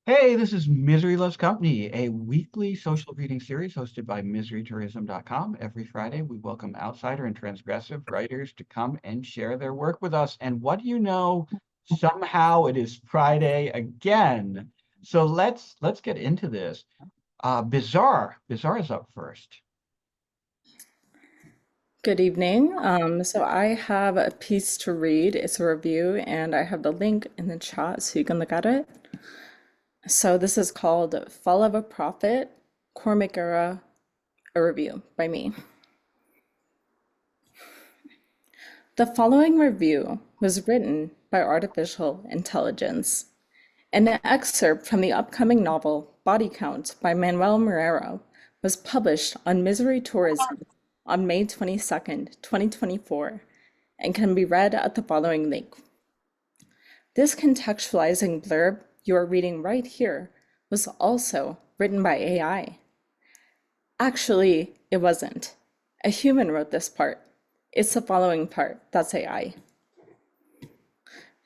Hey, this is Misery Loves Company, a weekly social reading series hosted by miserytourism.com. Every Friday, we welcome outsider and transgressive writers to come and share their work with us. And what do you know? Somehow it is Friday again. So let's get into this. Bizarre is up first. Good evening. So I have a piece to read. It's a review, and I have the link in the chat so you can look at it. So this is called Fall of a Prophet, Cormac Era, a review by me. The following review was written by artificial intelligence. An excerpt from the upcoming novel Body Count by Manuel Marrero was published on Misery Tourism on May 22nd, 2024, and can be read at the following link. This contextualizing blurb you are reading right here was also written by AI. Actually, it wasn't. A human wrote this part. It's the following part that's AI.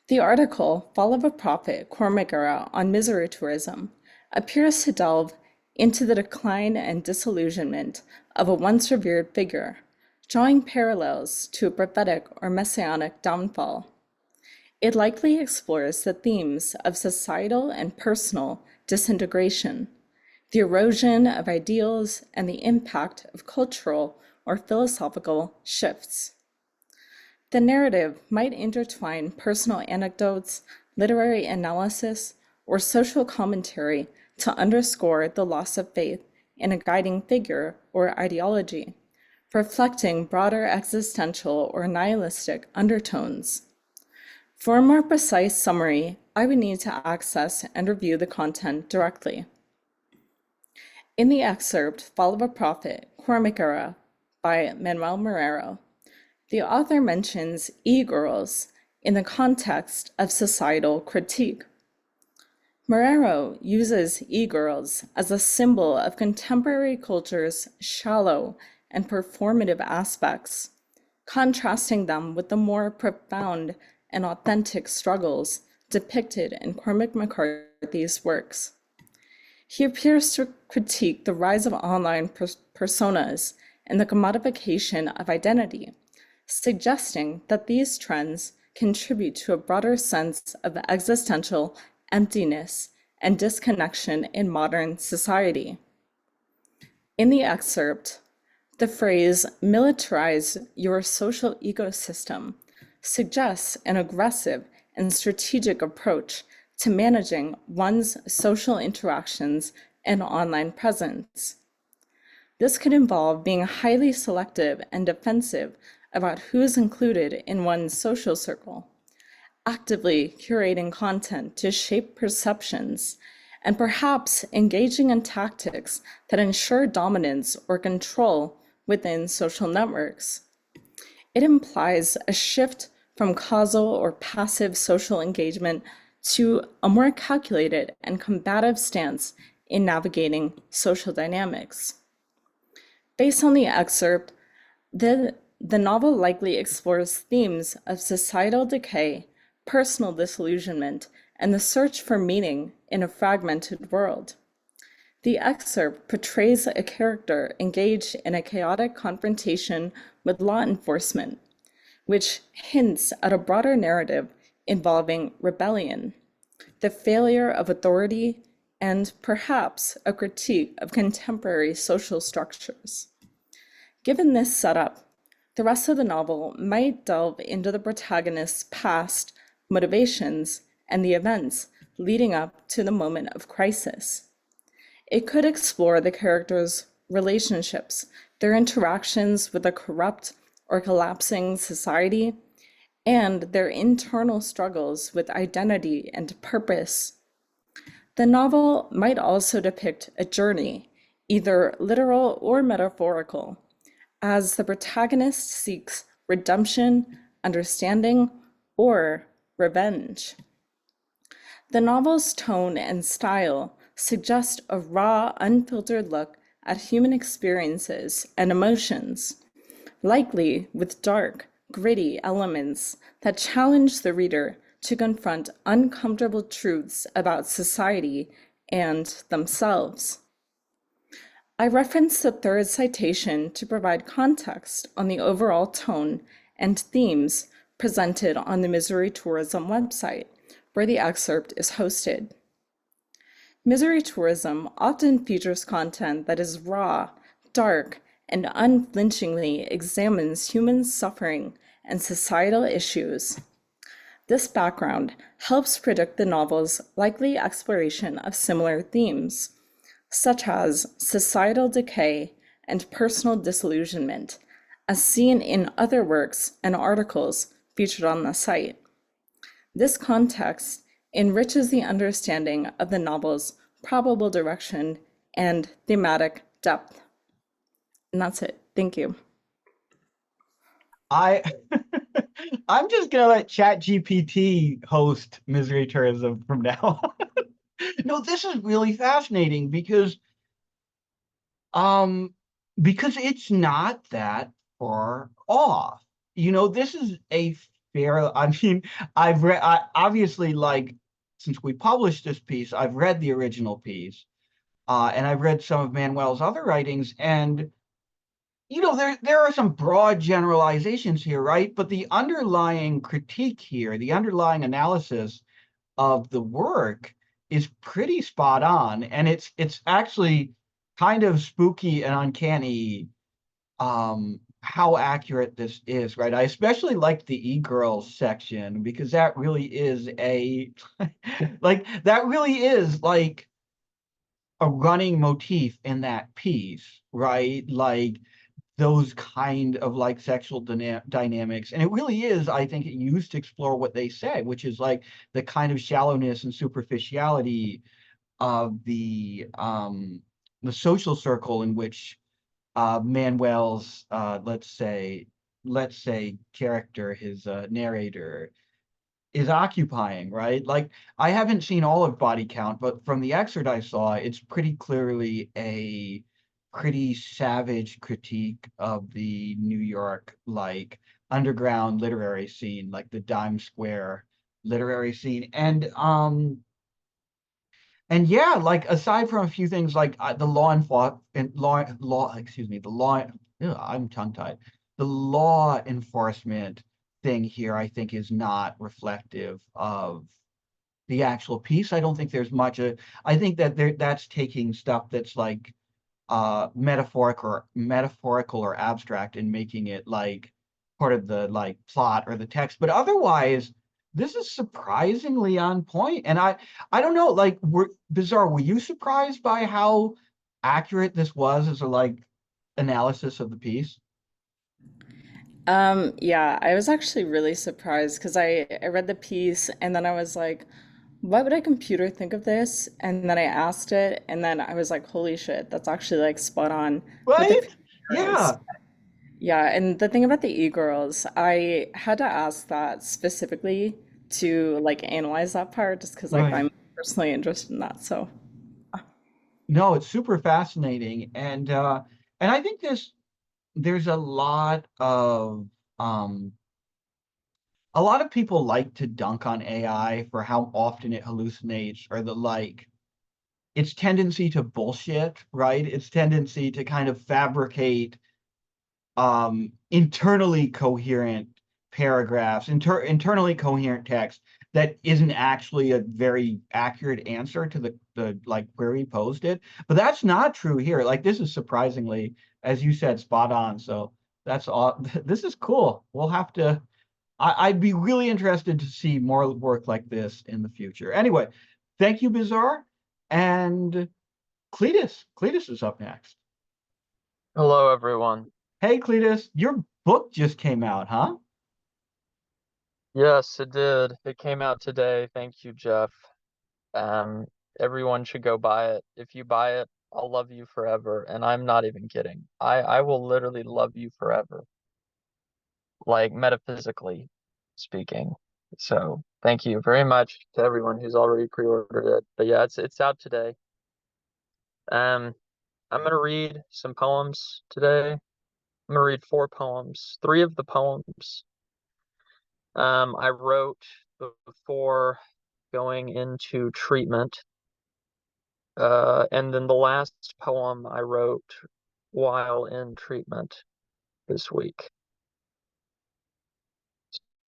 The article, Fall of a Prophet, Cormac Era on Misery Tourism, appears to delve into the decline and disillusionment of a once revered figure, drawing parallels to a prophetic or messianic downfall. It likely explores the themes of societal and personal disintegration, the erosion of ideals, and the impact of cultural or philosophical shifts. The narrative might intertwine personal anecdotes, literary analysis, or social commentary to underscore the loss of faith in a guiding figure or ideology, reflecting broader existential or nihilistic undertones. For a more precise summary, I would need to access and review the content directly. In the excerpt, Fall of a Prophet, Cormac Era by Manuel Marrero, the author mentions e-girls in the context of societal critique. Marrero uses e-girls as a symbol of contemporary culture's shallow and performative aspects, contrasting them with the more profound and authentic struggles depicted in Cormac McCarthy's works. He appears to critique the rise of online personas and the commodification of identity, suggesting that these trends contribute to a broader sense of existential emptiness and disconnection in modern society. In the excerpt, the phrase militarize your social ecosystem suggests an aggressive and strategic approach to managing one's social interactions and online presence. This could involve being highly selective and defensive about who is included in one's social circle, actively curating content to shape perceptions, and perhaps engaging in tactics that ensure dominance or control within social networks. It implies a shift from causal or passive social engagement to a more calculated and combative stance in navigating social dynamics. Based on the excerpt, the novel likely explores themes of societal decay, personal disillusionment, and the search for meaning in a fragmented world. The excerpt portrays a character engaged in a chaotic confrontation with law enforcement, which hints at a broader narrative involving rebellion, the failure of authority, and perhaps a critique of contemporary social structures. Given this setup, the rest of the novel might delve into the protagonist's past, motivations, and the events leading up to the moment of crisis. It could explore the characters' relationships, their interactions with a corrupt or collapsing society, and their internal struggles with identity and purpose. The novel might also depict a journey, either literal or metaphorical, as the protagonist seeks redemption, understanding, or revenge. The novel's tone and style suggest a raw, unfiltered look at human experiences and emotions, likely with dark, gritty elements that challenge the reader to confront uncomfortable truths about society and themselves. I reference the third citation to provide context on the overall tone and themes presented on the Missouri Tourism website, where the excerpt is hosted. Missouri Tourism often features content that is raw, dark, and unflinchingly examines human suffering and societal issues. This background helps predict the novel's likely exploration of similar themes, such as societal decay and personal disillusionment, as seen in other works and articles featured on the site. This context enriches the understanding of the novel's probable direction and thematic depth. And that's it. Thank you. I I'm just gonna let ChatGPT host Misery Tourism from now on. No, this is really fascinating um because it's not that far off. This is a fair, I mean, obviously, like, since we published this piece, I've read the original piece, and I've read some of Manuel's other writings, and there are some broad generalizations here, right? But the underlying critique here, the underlying analysis of the work is pretty spot on, and it's actually kind of spooky and uncanny, how accurate this is, right? I especially like the e-girls section because that really is a that really is like a running motif in that piece, right? Like those kind of like sexual dynamics. And it really is, I think, it used to explore what they say, which is like the kind of shallowness and superficiality of the social circle in which Manuel's let's say character, his narrator, is occupying, right? Like, I haven't seen all of Body Count, but from the excerpt I saw, it's pretty clearly a pretty savage critique of the New York, like, underground literary scene, like the Dime Square literary scene. And yeah, like, aside from a few things like the law enforcement, excuse me, the law, ugh, I'm tongue-tied. The law enforcement thing here, I think, is not reflective of the actual piece. I don't think there's much. I think that that's taking stuff that's like metaphorical or abstract and making it like part of the like plot or the text. But otherwise, this is surprisingly on point. And I don't know, like, Bizarre, were you surprised by how accurate this was as a like analysis of the piece? Yeah, I was actually really surprised because I read the piece and then I was like, what would a computer think of this? And then I asked it, and then I was like, holy shit, that's actually like spot on with a few Right? words. Yeah. Yeah, and the thing about the e-girls, I had to ask that specifically to like analyze that part just because like Right. I'm personally interested in that. So, No, it's super fascinating. And I think there's um a lot of people like to dunk on AI for how often it hallucinates, or the like its tendency to bullshit, right? Its tendency to kind of fabricate internally coherent paragraphs, internally coherent text that isn't actually a very accurate answer to the like query posted. But that's not true here. Like, this is surprisingly, as you said, spot on. So that's all. This is cool. We'll have to. I'd be really interested to see more work like this in the future. Anyway, thank you, Bizarre. And Cletus. Cletus is up next. Hello, everyone. Hey, Cletus, your book just came out, huh? Yes, it did. It came out today. Thank you, Jeff. Um, Everyone should go buy it. If you buy it, I'll love you forever. And I'm not even kidding. I will literally love you forever, like metaphysically speaking. So thank you very much to everyone who's already pre-ordered it. But yeah, it's out today. Um, I'm gonna read some poems today. I'm gonna read 4 poems. 3 of the poems I wrote before going into treatment. And then the last poem I wrote while in treatment this week.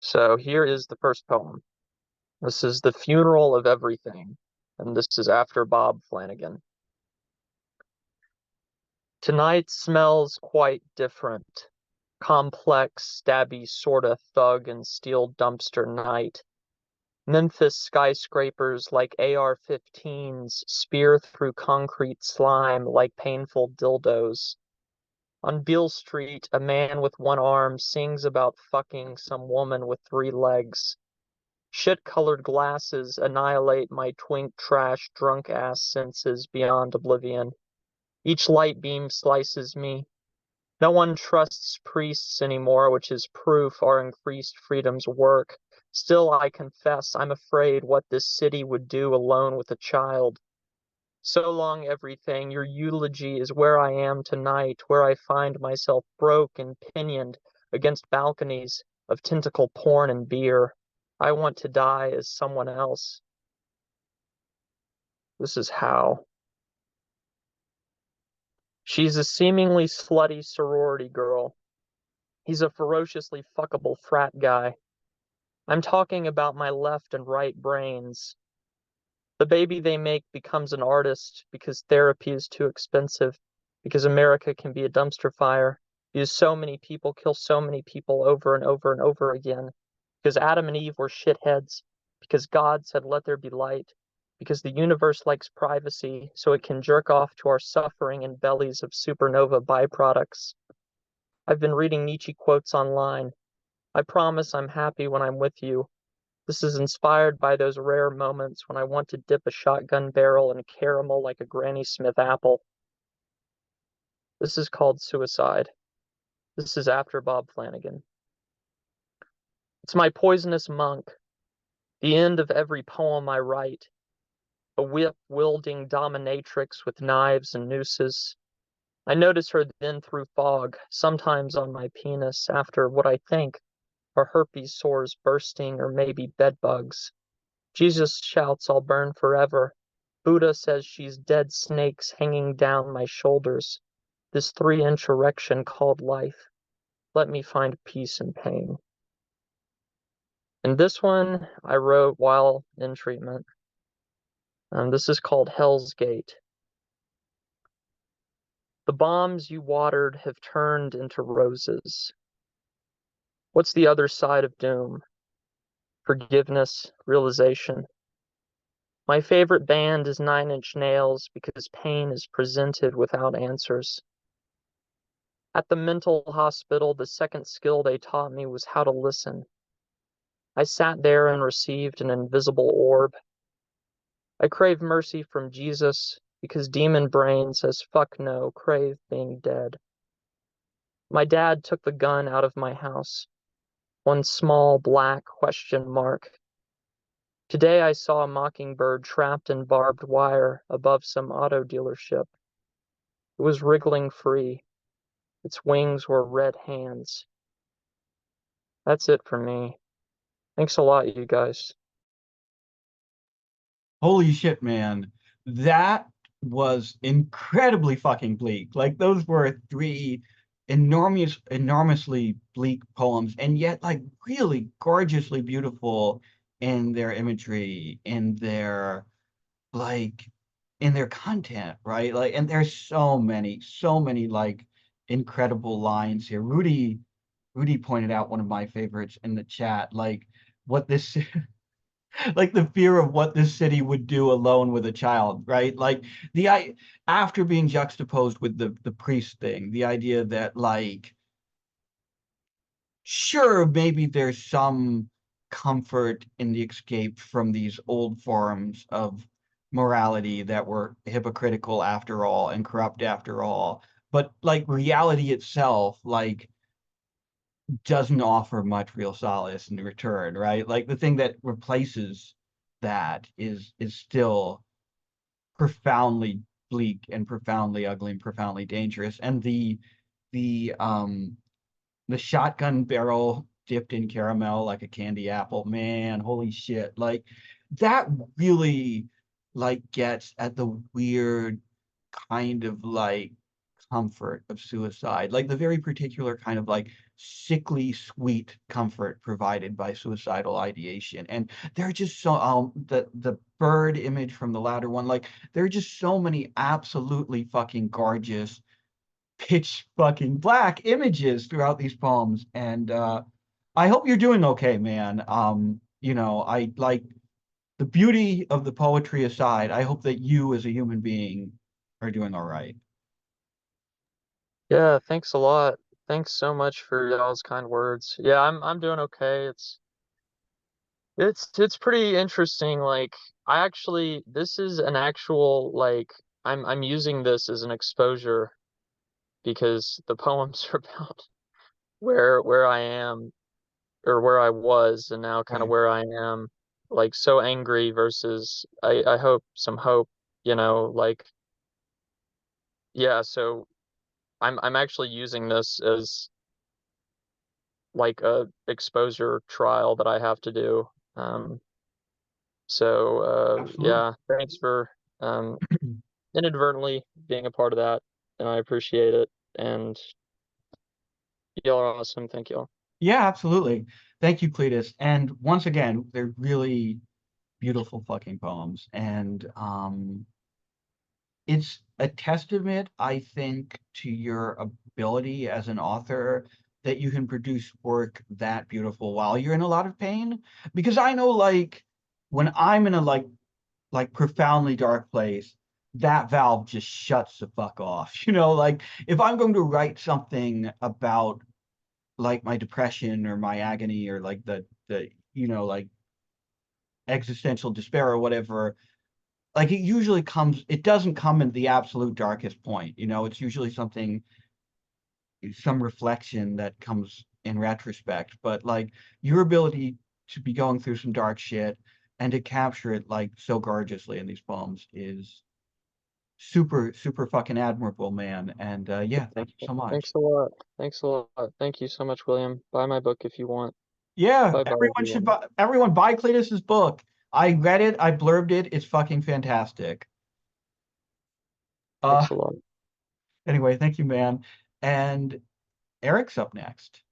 So here is the first poem. This is The Funeral of Everything, and this is after Bob Flanagan. Tonight smells quite different. Complex, stabby sorta thug and steel dumpster night. Memphis skyscrapers like AR-15s spear through concrete slime like painful dildos. On Beale Street, a man with one arm sings about fucking some woman with 3 legs. Shit-colored glasses annihilate my twink trash drunk-ass senses beyond oblivion. Each light beam slices me. No one trusts priests anymore, which is proof our increased freedoms work. Still, I confess, I'm afraid what this city would do alone with a child. So long, everything. Your eulogy is where I am tonight, where I find myself broke and pinioned against balconies of tentacle porn and beer. I want to die as someone else. This is how. She's a seemingly slutty sorority girl. He's a ferociously fuckable frat guy. I'm talking about my left and right brains. The baby they make becomes an artist because therapy is too expensive, because America can be a dumpster fire, because so many people kill so many people over and over and over again, because Adam and Eve were shitheads, because God said, let there be light, because the universe likes privacy so it can jerk off to our suffering in bellies of supernova byproducts. I've been reading Nietzsche quotes online. I promise I'm happy when I'm with you. This is inspired by those rare moments when I want to dip a shotgun barrel in caramel like a Granny Smith apple. This is called suicide. This is after Bob Flanagan. It's my poisonous monk, the end of every poem I write, a whip-wielding dominatrix with knives and nooses. I notice her then through fog, sometimes on my penis, after what I think are herpes sores bursting or maybe bed bugs. Jesus shouts, I'll burn forever. Buddha says she's dead snakes hanging down my shoulders. This 3-inch erection called life. Let me find peace and pain. And this one I wrote while in treatment. This is called Hell's Gate. The bombs you watered have turned into roses. What's the other side of doom? Forgiveness, realization. My favorite band is 9 Inch Nails because pain is presented without answers. At the mental hospital, the second skill they taught me was how to listen. I sat there and received an invisible orb. I crave mercy from Jesus because demon brain says fuck no, crave being dead. My dad took the gun out of my house. One small black question mark. Today I saw a mockingbird trapped in barbed wire above some auto dealership. It was wriggling free. Its wings were red hands. That's it for me. Thanks a lot, you guys. Holy shit, man. That was incredibly fucking bleak. Like those were 3 enormously bleak poems, and yet like really gorgeously beautiful in their imagery, like in their content, right? Like, and there's so many like incredible lines here. Rudy pointed out one of my favorites in the chat, like what this like the fear of what this city would do alone with a child, right? Like after being juxtaposed with the priest thing, the idea that like sure, maybe there's some comfort in the escape from these old forms of morality that were hypocritical after all and corrupt after all, but like reality itself, like doesn't offer much real solace in return, right? Like the thing that replaces that is still profoundly bleak and profoundly ugly and profoundly dangerous. And the um the shotgun barrel dipped in caramel like a candy apple, man, holy shit. Like that really like gets at the weird kind of like comfort of suicide, like the very particular kind of like sickly sweet comfort provided by suicidal ideation. And there are just so the bird image from the latter one, like there are just so many absolutely fucking gorgeous pitch fucking black images throughout these poems. And I hope you're doing okay, man. I like the beauty of the poetry aside, I hope that you as a human being are doing all right. Yeah, thanks a lot. Thanks so much for y'all's kind words. Yeah, I'm doing okay. It's pretty interesting. Like I actually this is an actual like I'm using this as an exposure because the poems are about where I am or where I was and now kind of Right. where I am. Like so angry versus I hope some hope, like yeah, so I'm actually using this as like a exposure trial that I have to do. Um, Absolutely. yeah, thanks for um, inadvertently being a part of that, and I appreciate it. And y'all are awesome. Thank y'all. Yeah, absolutely. Thank you, Cletus. And once again, they're really beautiful fucking poems. And it's a testament, I think, to your ability as an author that you can produce work that beautiful while you're in a lot of pain. Because I know like when I'm in a like profoundly dark place, that valve just shuts the fuck off. Like if I'm going to write something about like my depression or my agony or like the like existential despair or whatever, like it doesn't come in the absolute darkest point. It's usually some reflection that comes in retrospect. But like your ability to be going through some dark shit and to capture it like so gorgeously in these poems is super, super fucking admirable, man. And yeah, thank you so much. Thanks a lot. Thanks a lot. Thank you so much, William. Buy my book if you want. Yeah, Buy everyone. everyone buy Cletus's book. I read it, I blurbed it. It's fucking fantastic. Uh, Thanks a lot. anyway, thank you, man. And Eric's up next.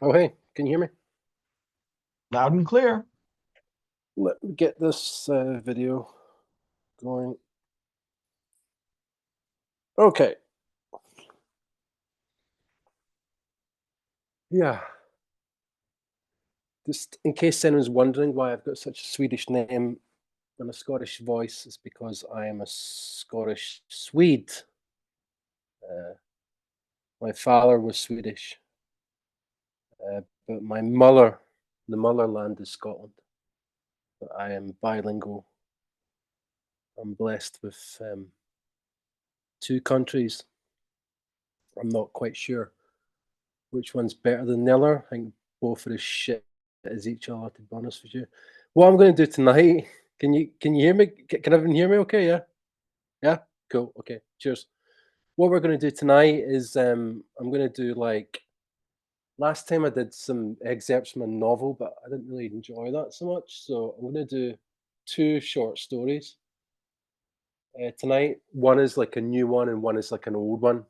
Oh, hey, can you hear me? Loud and clear. Let me get this video going. Okay. Yeah. Just in case anyone's wondering why I've got such a Swedish name and a Scottish voice, it's because I am a Scottish Swede. My father was Swedish, but my mother, the motherland is Scotland. But I am bilingual. I'm blessed with two countries. I'm not quite sure which one's better than the other. I think both are as shit as each other, to be honest with you. What I'm going to do tonight, can you hear me? Can everyone hear me okay? Yeah? Cool. Okay. Cheers. What we're going to do tonight is I'm going to do like, last time I did some excerpts from a novel, but I didn't really enjoy that so much. So I'm going to do two short stories tonight. One is like a new one and one is like an old one.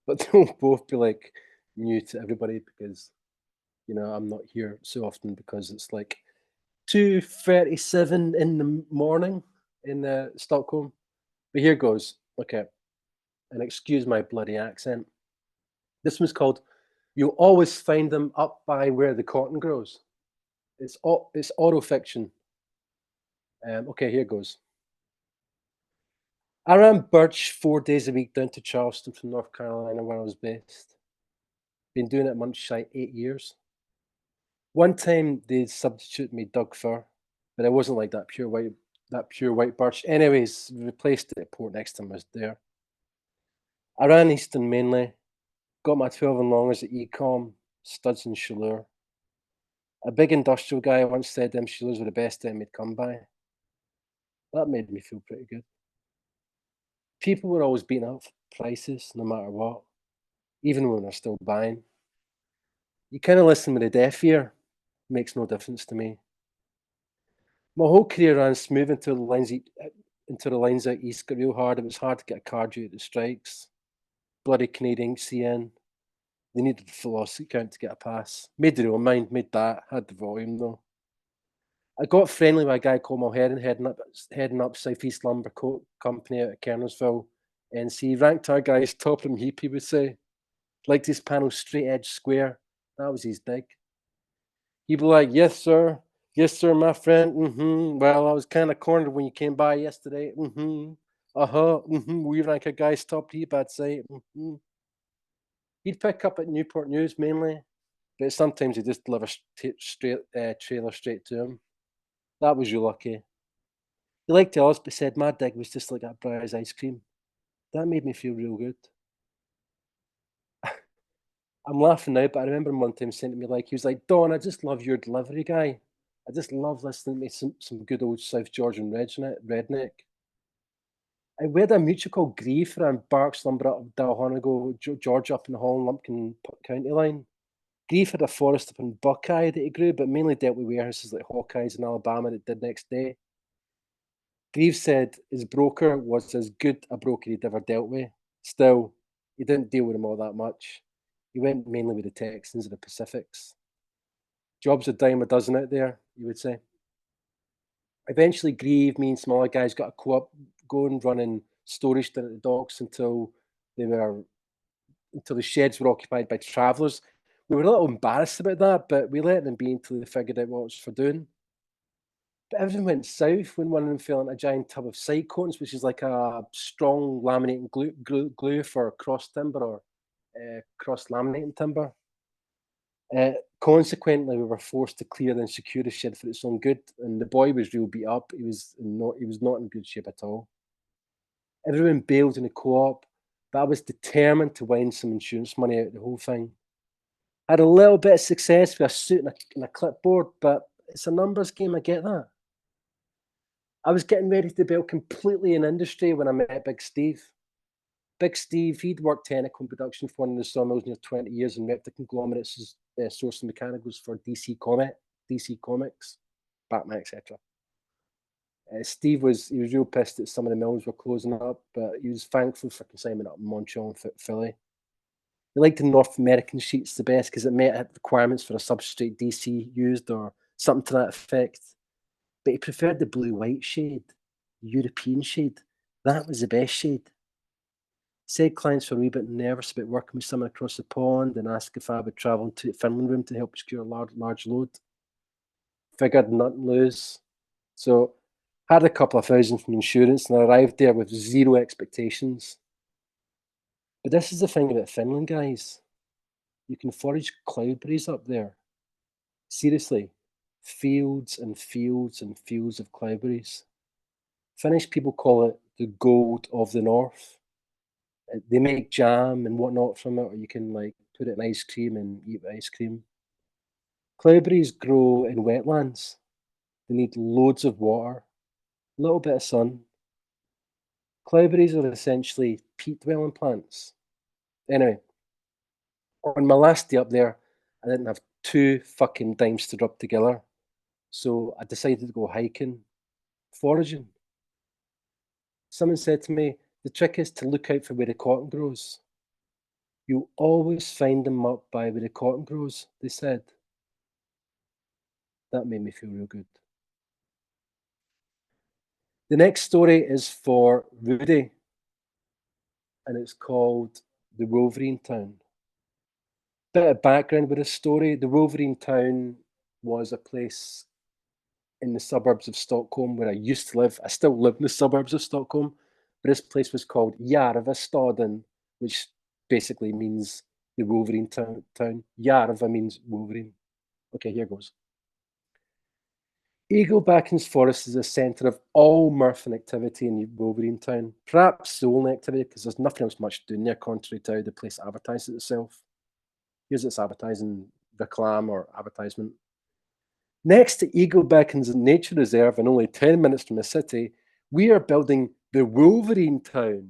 But they'll both be like new to everybody because I'm not here so often because it's like 2:37 in the morning in Stockholm. But here goes. Okay, and excuse my bloody accent. This one's called "You'll Always Find Them Up by Where the Cotton Grows." It's autofiction. Okay, here goes. I ran Birch 4 days a week down to Charleston from North Carolina, where I was based. Been doing it much shy 8 years. One time they substituted me Doug Fir, but it wasn't like that pure white birch. Anyways, replaced it at Port next time I was there. I ran Eastern mainly, got my 12 and longers at Ecom, studs and Chaleur. A big industrial guy once said them Chaleurs were the best time he'd come by. That made me feel pretty good. People were always beating up prices no matter what, even when they're still buying. You kind of listen with a deaf ear. Makes no difference to me. My whole career ran smooth until the lines out east got real hard. It was hard to get a car due to the strikes. Bloody Canadian CN. They needed the velocity count to get a pass. Made their own mind, made that, had the volume though. I got friendly with a guy called Mulheron heading up Southeast Lumber Company out of Kernersville. NC ranked our guys top of the heap, he would say. Liked his panel straight edge square. That was his dig. He'd be like, yes, sir, my friend. Well, I was kind of cornered when you came by yesterday. We rank our guys top heap, I'd say. He'd pick up at Newport News mainly, but sometimes he'd just deliver trailer straight to him. That was you lucky. He liked us, but said my dig was just like that Breyers ice cream. That made me feel real good. I'm laughing now, but I remember him one time saying to me, like, he was like, Don, I just love your delivery, guy. I just love listening to some good old South Georgian redneck. We had a mutual called Grief around Barks Lumber up Dalhonnego, Georgia up in the Holland Lumpkin County line. Grief had a forest up in Buckeye that he grew, but mainly dealt with warehouses like Hawkeyes in Alabama that did next day. Grief said his broker was as good a broker he'd ever dealt with. Still, he didn't deal with them all that much. He went mainly with the Texans and the Pacifics. Jobs a dime a dozen out there, you would say. Eventually, Grieve, me and some other guys got a co-op going, running storage down at the docks until the sheds were occupied by travellers. We were a little embarrassed about that, but we let them be until they figured out what it was for doing. But everything went south when one of them fell into a giant tub of side cones, which is like a strong laminating glue for cross timber or cross laminating timber. Consequently, we were forced to clear and secure the shed for its own good, and the boy was real beat up. He was not in good shape at all. Everyone bailed in the co-op, but I was determined to wind some insurance money out of the whole thing. I had a little bit of success with a suit and a clipboard, but it's a numbers game, I get that. I was getting ready to bail completely in industry when I met Big Steve. Big Steve, he'd worked technical production for one of the sawmills near 20 years and rep the conglomerates as sourcing mechanicals for DC Comics, Batman, etc. Steve was real pissed that some of the mills were closing up, but he was thankful for consignment up in Montreal and Philly. He liked the North American sheets the best because it met requirements for a substrate DC used or something to that effect. But he preferred the blue-white shade, European shade. That was the best shade. Said clients were a wee bit nervous about working with someone across the pond and asked if I would travel to the Finland room to help secure a large load. Figured nothing lose. So had a couple of thousand from insurance and I arrived there with zero expectations. But this is the thing about Finland, guys. You can forage cloudberries up there. Seriously, fields and fields and fields of cloudberries. Finnish people call it the gold of the north. They make jam and whatnot from it, or you can like put it in ice cream and eat ice cream. Cloudberries grow in wetlands. They need loads of water, a little bit of sun. Cloudberries are essentially peat-dwelling plants. Anyway, on my last day up there, I didn't have 2 fucking dimes to rub together. So I decided to go hiking, foraging. Someone said to me, the trick is to look out for where the cotton grows. You'll always find them up by where the cotton grows, they said. That made me feel real good. The next story is for Rudy, and it's called The Wolverine Town. Bit of background with this story. The Wolverine Town was a place in the suburbs of Stockholm where I used to live. I still live in the suburbs of Stockholm, but this place was called Järvastaden, which basically means the Wolverine town. Järva means Wolverine. Okay, here goes. Eaglebacken's Forest is a centre of all mirth and activity in Wolverine Town. Perhaps the only activity, because there's nothing else much to do there, contrary to how the place advertises itself. Here's its advertising reclam or advertisement. Next to Eaglebacken's Nature Reserve and only 10 minutes from the city, we are building the Wolverine Town.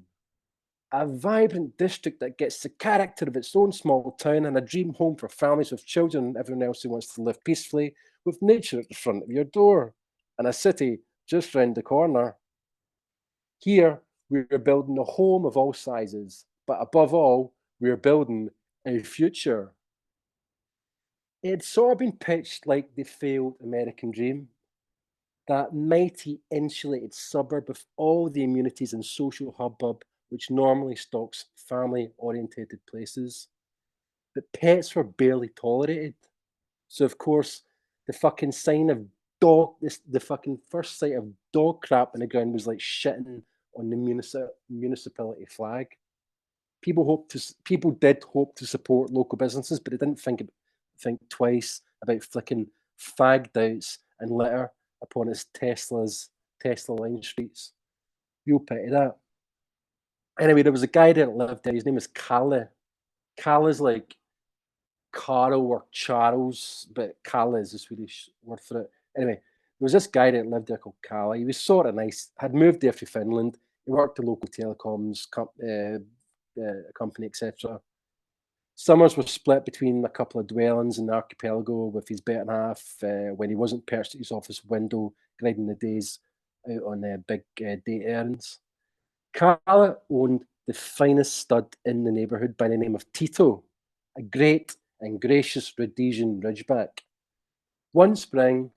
A vibrant district that gets the character of its own small town and a dream home for families with children and everyone else who wants to live peacefully with nature at the front of your door, and a city just round the corner. Here, we're building a home of all sizes, but above all, we're building a future. It's sort of been pitched like the failed American dream, that mighty insulated suburb with all the amenities and social hubbub which normally stalks family-orientated places. But pets were barely tolerated. So of course, the fucking sign of the fucking first sight of dog crap on the ground was like shitting on the municipality flag. People did hope to support local businesses, but they didn't think twice about flicking fagged outs and litter upon its Tesla line streets. Real pity that. Anyway, there was a guy that lived there. His name is Kalle. Kalle's like Carl or Charles, but Kalle is the Swedish word for it. Anyway, there was this guy that lived there called Kalle. He was sort of nice. Had moved there from Finland. He worked at local telecoms company, etc. Summers were split between a couple of dwellings in the archipelago with his better half when he wasn't perched at his office window grinding the days out on big day errands. Kalle owned the finest stud in the neighbourhood by the name of Tito, a great and gracious Rhodesian ridgeback. One spring,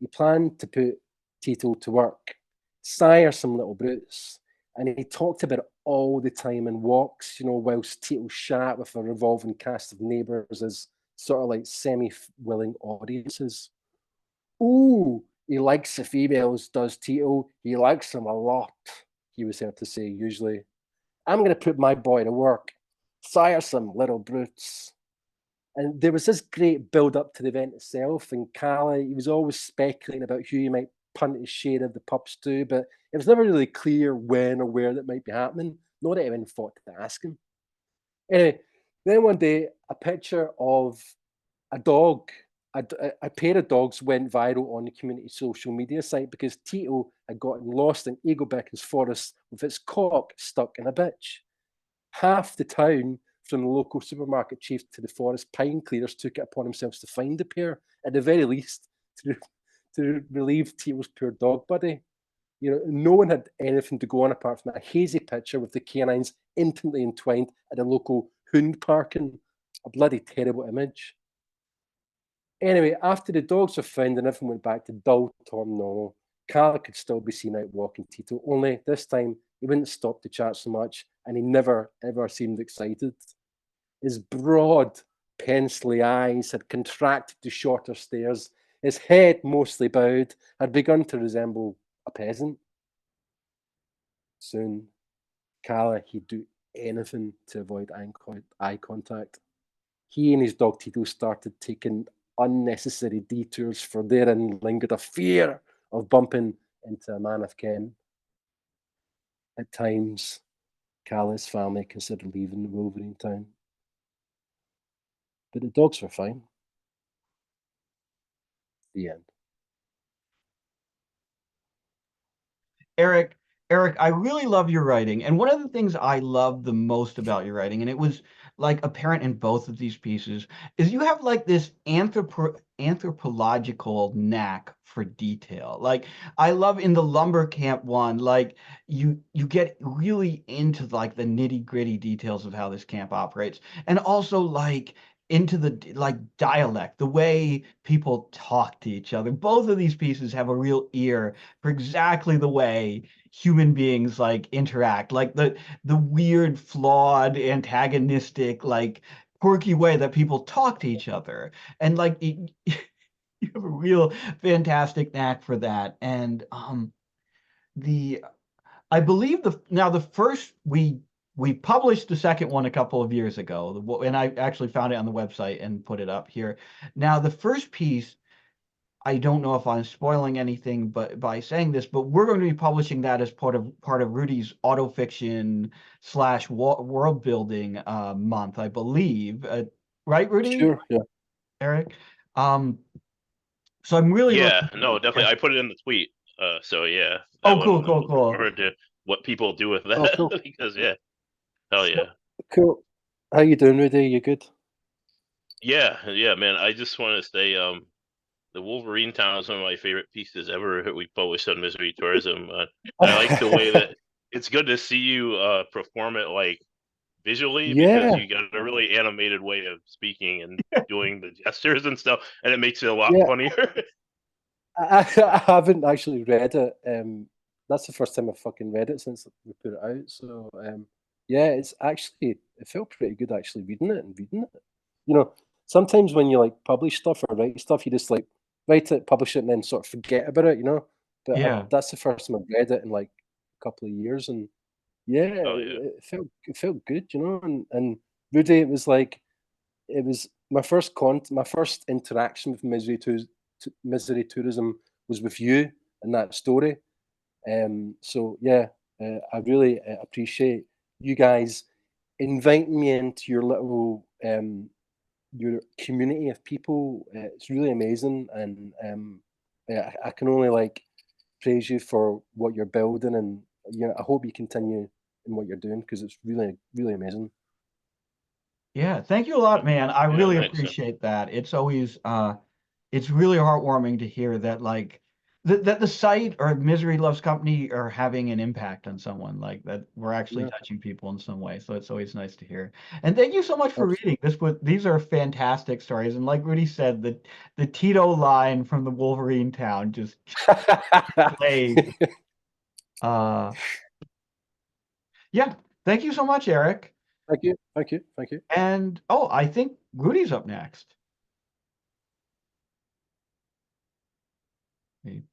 he planned to put Tito to work, sire some little brutes, and he talked about it all the time in walks, whilst Tito shat with a revolving cast of neighbours as sort of like semi-willing audiences. Ooh, he likes the females, does Tito. He likes them a lot, he was heard to say usually. I'm going to put my boy to work, sire some little brutes. And there was this great build-up to the event itself, and Kalle, he was always speculating about who he might punt his share of the pups to, but it was never really clear when or where that might be happening. Not that anyone thought to ask him. Anyway, then one day, a picture of a dog, a pair of dogs went viral on the community social media site because Tito had gotten lost in Eagle Beckons forest with its cock stuck in a bitch. Half the town, from the local supermarket chief to the forest pine clearers, took it upon themselves to find the pair, at the very least, to relieve Tito's poor dog buddy. No one had anything to go on apart from a hazy picture with the canines intimately entwined at a local hound parking. A bloody terrible image. Anyway, after the dogs were found and everything went back to dull Tom normal, Kalle could still be seen out walking Tito, only this time he wouldn't stop to chat so much, and he never, ever seemed excited. His broad, pencilly eyes had contracted to shorter stares. His head, mostly bowed, had begun to resemble a peasant. Soon, Kalle, he'd do anything to avoid eye contact. He and his dog Tito started taking unnecessary detours, for therein lingered a fear of bumping into a man of ken. At times, Kalle's family considered leaving the Wolverine town. But the dogs were fine. The end. Eric, I really love your writing. And one of the things I love the most about your writing, and it was like apparent in both of these pieces, is you have like this anthropological knack for detail. Like I love in the lumber camp one, like you get really into like the nitty-gritty details of how this camp operates. And also like into the like dialect, the way people talk to each other. Both of these pieces have a real ear for exactly the way human beings like interact, like the weird, flawed, antagonistic, like quirky way that people talk to each other. And like you have a real fantastic knack for that. And the I believe the first we published the second one a couple of years ago, and I actually found it on the website and put it up here. Now the first piece, I don't know if I'm spoiling anything, but by saying this, but we're going to be publishing that as part of Rudy's autofiction / world building month, I believe. Right, Rudy? Sure, yeah. Eric? So I'm really Yeah, no, definitely. I put it in the tweet. So yeah. Oh, that cool, one, cool, cool. Forward to what people do with that. Oh, cool. Because yeah. Hell yeah. Cool. How you doing, Rudy? You good? Yeah, man. I just want to say, the Wolverine Town is one of my favorite pieces ever that we published on Misery Tourism. I like the way that it's good to see you perform it like visually, because Yeah, you got a really animated way of speaking and doing the gestures and stuff, and it makes it a lot yeah. funnier. I haven't actually read it. That's the first time I've fucking read it since we put it out. So yeah, it felt pretty good actually reading it and reading it. You know, sometimes when you like publish stuff or write stuff, you just like write it, publish it, and then sort of forget about it. You know, but Yeah. that's the first time I've read it in like a couple of years, and yeah, Oh yeah. it felt good. You know, and Rudy, it was my first interaction with Misery Tourism was with you and that story. So yeah, I really appreciate you guys inviting me into your community of people. It's really amazing, and yeah, I can only like praise you for what you're building, and I hope you continue in what you're doing because it's really amazing. Yeah, thank you a lot, man. I Yeah, really thanks. appreciate that. It's always it's really heartwarming to hear that like that the site or Misery Loves Company are having an impact on someone, like that we're actually Yeah, touching people in some way. So it's always nice to hear. And thank you so much for reading. absolutely. These are fantastic stories. And like Rudy said, the Tito line from the Wolverine Town just played. Uh yeah, thank you so much, Eric. Thank you, thank you, thank you. And oh, I think Rudy's up next.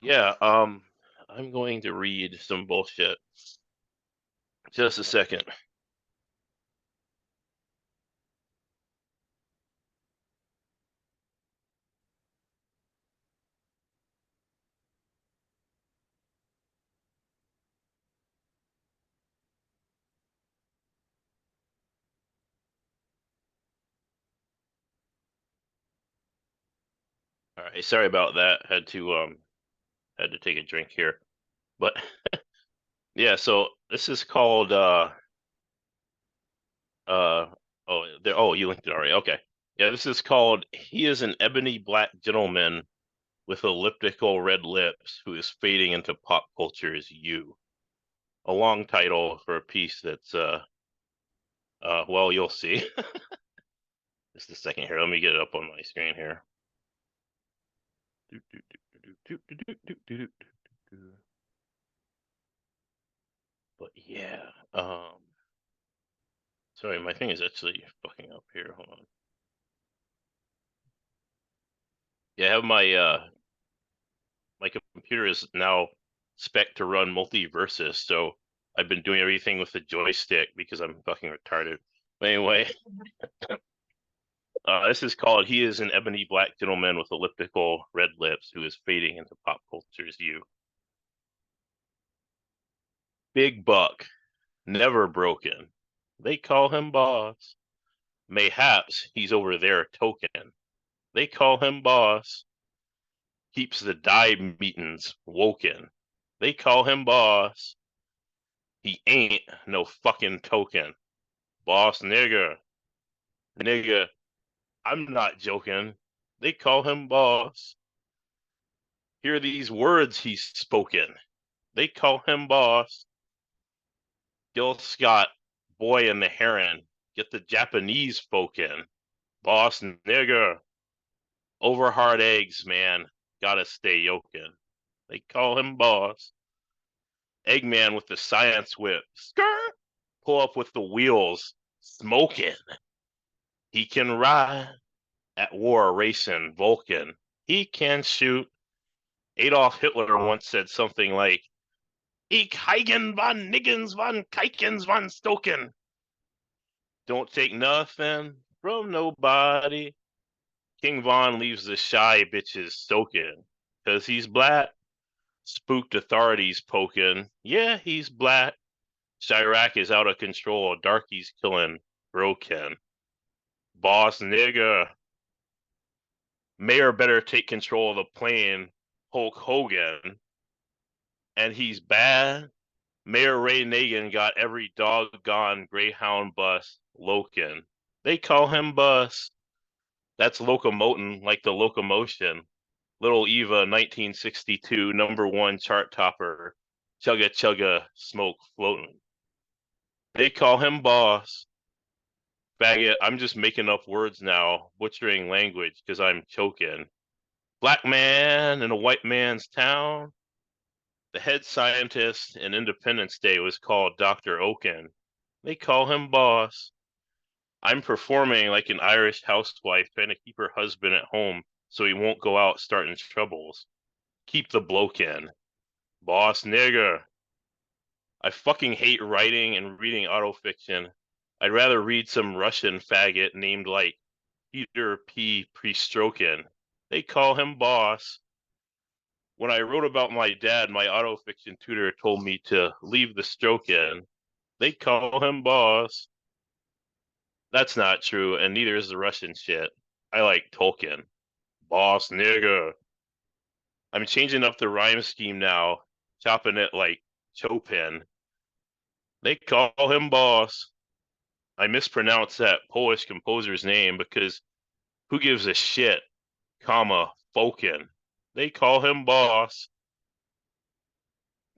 Yeah. I'm going to read some bullshit. Just a second. All right. Sorry about that. Had to take a drink here. But yeah, so this is called uh you linked it already. Okay. Yeah, this is called He is an Ebony Black Gentleman with Elliptical Red Lips Who is Fading into Pop Culture's You. A long title for a piece that's well, you'll see. Just a second here. Let me get it up on my screen here. But yeah, sorry, my thing is actually fucking up here. Hold on. Yeah, I have my computer is now spec to run Multiversus, so I've been doing everything with the joystick because I'm fucking retarded. But anyway, this is called He is an Ebony Black Gentleman with Elliptical Red Lips Who is Fading into Pop Culture's You. Big buck, never broken. They call him boss. Mayhaps he's over there token. They call him boss. Keeps the die meetings woken. They call him boss. He ain't no fucking token. Boss nigger. Nigga, I'm not joking. They call him boss. Hear these words he's spoken. They call him boss. Gil Scott, Boy and the Heron. Get the Japanese folk in. Boss nigger. Over hard eggs, man. Gotta stay yokin. They call him boss. Eggman with the science whip. Skirt! Pull up with the wheels. Smoking. He can ride. At war racing Vulcan. He can shoot. Adolf Hitler once said something like, Ich Heigen von Niggens von Kikens von Stoken. Don't take nothing from nobody. King Von leaves the shy bitches soaking. Cause he's black. Spooked authorities poking. Yeah, he's black. Chirac is out of control. Darkies killing Broken. Boss nigga. Mayor better take control of the plane. Hulk Hogan. And he's bad. Mayor Ray Nagin got every doggone Greyhound bus Loken. They call him Bus. That's locomotin' like the locomotion. Little Eva, 1962, #1 chart topper. Chugga chugga, smoke floating. They call him Boss. Faggot, I'm just making up words now, butchering language because I'm choking. Black man in a white man's town. The head scientist in Independence Day was called Dr. Oken. They call him Boss. I'm performing like an Irish housewife trying to keep her husband at home so he won't go out starting troubles. Keep the bloke in. Boss nigger. I fucking hate writing and reading autofiction. I'd rather read some Russian faggot named like Peter P. Prestrokin. They call him Boss. When I wrote about my dad, my autofiction tutor told me to leave the stroke in. They call him Boss. That's not true, and neither is the Russian shit. I like Tolkien. Boss nigger. I'm changing up the rhyme scheme now, chopping it like Chopin. They call him Boss. I mispronounced that Polish composer's name because who gives a shit, comma, Falcon. They call him Boss.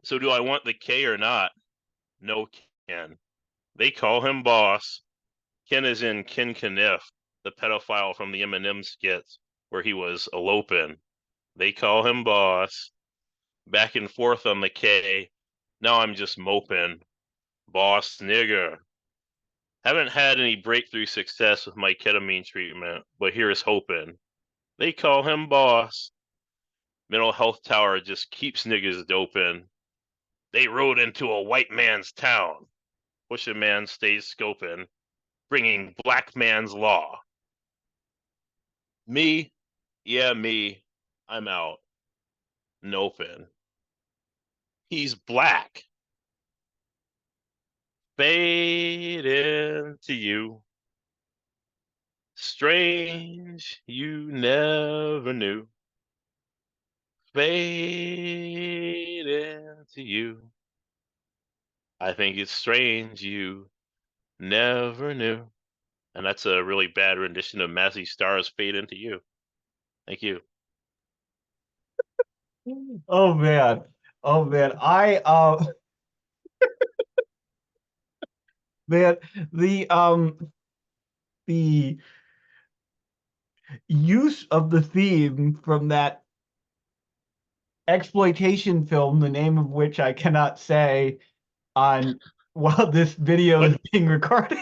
So do I want the K or not? No, Ken. They call him Boss. Ken is in Ken Kniff, the pedophile from the Eminem skits where he was eloping. They call him Boss. Back and forth on the K. Now I'm just moping. Boss nigger. Haven't had any breakthrough success with my ketamine treatment, but here's hoping. They call him Boss. Mental health tower just keeps niggas doping. They rode into a white man's town. Pusha man stays scoping, bringing black man's law. Me, yeah, me, I'm out. Noping. He's black. Fade into you. Strange, you never knew. Fade into you. I think it's strange you never knew. And that's a really bad rendition of Mazzy Star's Fade Into You. Thank you. Oh man. Oh man. Man, the use of the theme from that exploitation film, the name of which I cannot say on while this video is being recorded.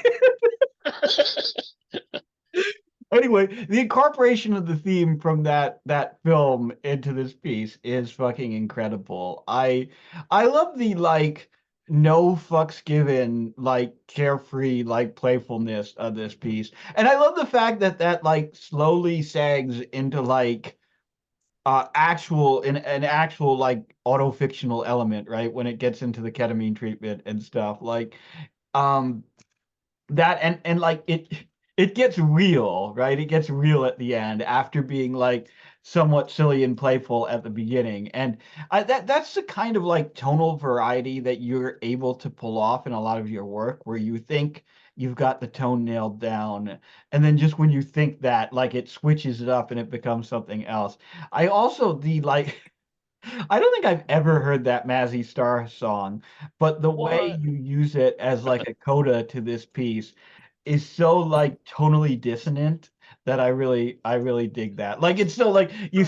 Anyway, the incorporation of the theme from that film into this piece is fucking incredible. I love the like no fucks given, like carefree, like playfulness of this piece. And I love the fact that that like slowly sags into like actual in an actual like auto-fictional element, right? When it gets into the ketamine treatment and stuff. Like um that and like it gets real, right? It gets real at the end after being like somewhat silly and playful at the beginning. And that's the kind of like tonal variety that you're able to pull off in a lot of your work where you think you've got the tone nailed down and then just when you think that like it switches it up and it becomes something else. I also the like I don't think I've ever heard that Mazzy Star song, but the way What? you use it as like a coda to this piece is so like tonally dissonant that I really dig that. Like it's so like you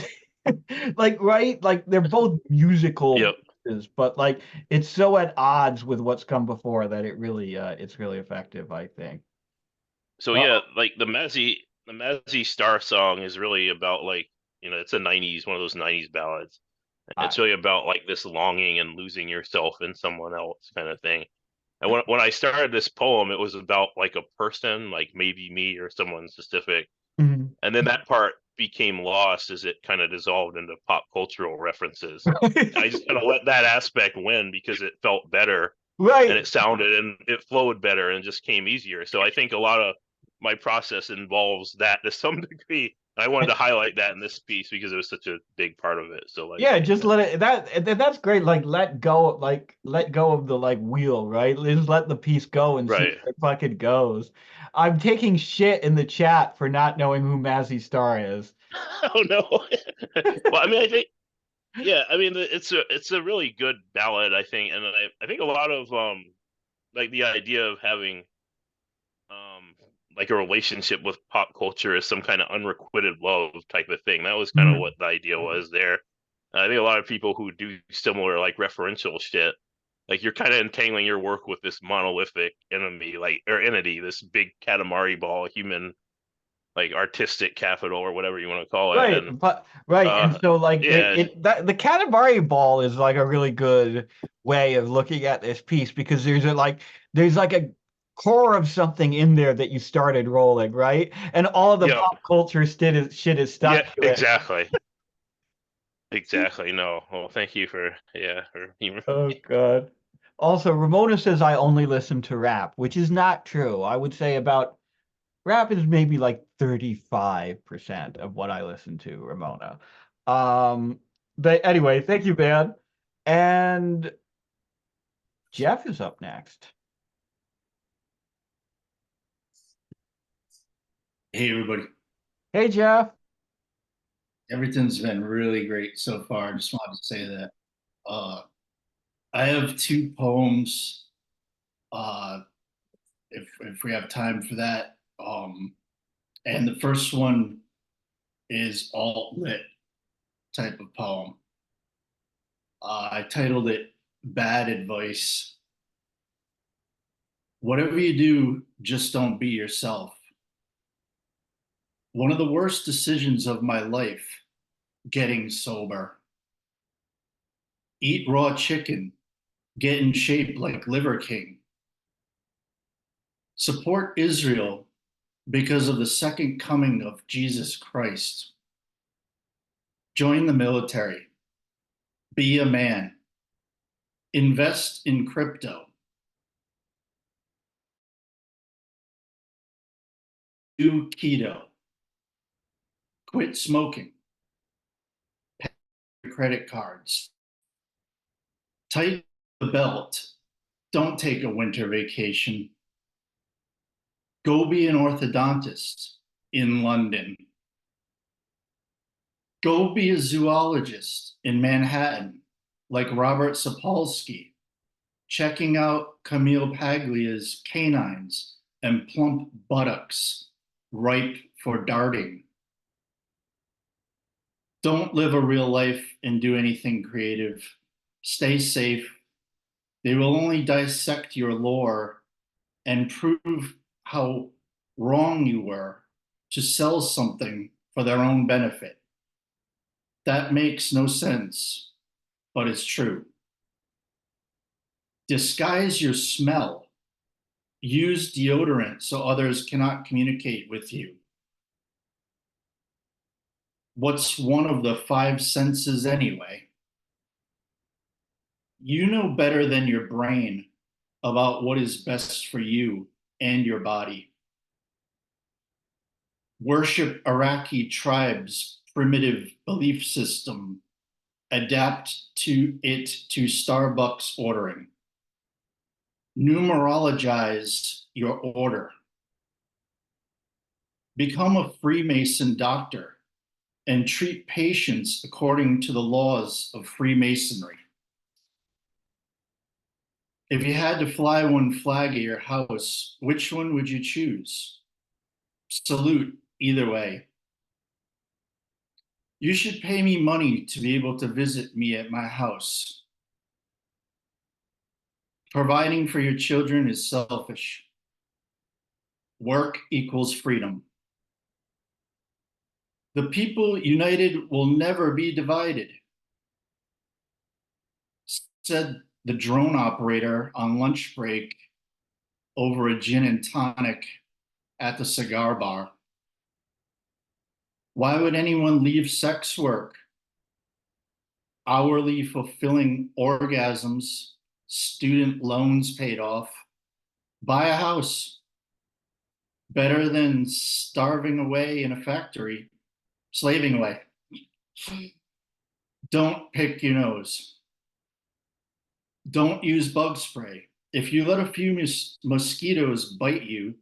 like right like they're both musical Yep. pieces, but like it's so at odds with what's come before that it's really effective, I think. So Uh, yeah, like the Mazzy Star song is really about like, it's a 90s, one of those 90s ballads. I, It's really about like this longing and losing yourself in someone else kind of thing. And when I started this poem, it was about like a person, like maybe me or someone specific. Mhm. And then that part became lost as it kind of dissolved into pop cultural references. I just kind of let that aspect win because it felt better and Right. it sounded and it flowed better and just came easier. So I think a lot of my process involves that to some degree. I wanted to highlight that in this piece because it was such a big part of it. So like, Yeah, just let it that's great. Like let go of the like wheel, right? Just let the piece go and see right. where it fucking goes. I'm taking shit in the chat for not knowing who Mazzy Star is. Oh no. Well, I mean, I think, yeah, I mean, it's a really good ballad, I think, and I think a lot of like the idea of having um like a relationship with pop culture is some kind of unrequited love type of thing. That was kind of Mhm. what the idea was there. I think a lot of people who do similar like referential shit, like you're kind of entangling your work with this monolithic enemy, like or entity, this big Katamari ball, human, like artistic capital or whatever you want to call it, Right, and but right, and uh, so like yeah, the Katamari ball is like a really good way of looking at this piece because there's like a core of something in there that you started rolling, right? And all of the yep, pop culture shit is yeah, stuck to it. exactly, exactly. No, well, thank you for for humor. Oh God. Also, Ramona says I only listen to rap, which is not true. I would say about rap is maybe like 35% of what I listen to, Ramona. But anyway, thank you, man. And Jeff is up next. Hey everybody, Hey, Jeff. everything's been really great so far. I just wanted to say that. I have two poems. Uh, if we have time for that, and the first one is alt lit type of poem. I titled it "Bad Advice." Whatever you do, just don't be yourself. One of the worst decisions of my life, getting sober. Eat raw chicken, get in shape like Liver King. Support Israel because of the second coming of Jesus Christ. Join the military. Be a man. Invest in crypto. Do keto. Quit smoking. Pay your credit cards. Tighten the belt. Don't take a winter vacation. Go be an orthodontist in London. Go be a zoologist in Manhattan, like Robert Sapolsky, checking out Camille Paglia's canines and plump buttocks, ripe for darting. Don't live a real life and do anything creative. Stay safe. They will only dissect your lore and prove how wrong you were to sell something for their own benefit. That makes no sense, but it's true. Disguise your smell. Use deodorant so others cannot communicate with you. What's one of the five senses anyway? You know better than your brain about what is best for you and your body. Worship Iraqi tribes' primitive belief system. Adapt to it to Starbucks ordering. Numerologize your order. Become a Freemason doctor and treat patients according to the laws of Freemasonry. If you had to fly one flag at your house, which one would you choose? Salute either way. You should pay me money to be able to visit me at my house. Providing for your children is selfish. Work equals freedom. The people united will never be divided, said the drone operator on lunch break over a gin and tonic at the cigar bar. Why would anyone leave sex work? Hourly fulfilling orgasms, student loans paid off, buy a house. Better than starving away in a factory. slaving away. Don't pick your nose. Don't use bug spray. If you let a few mosquitoes bite you,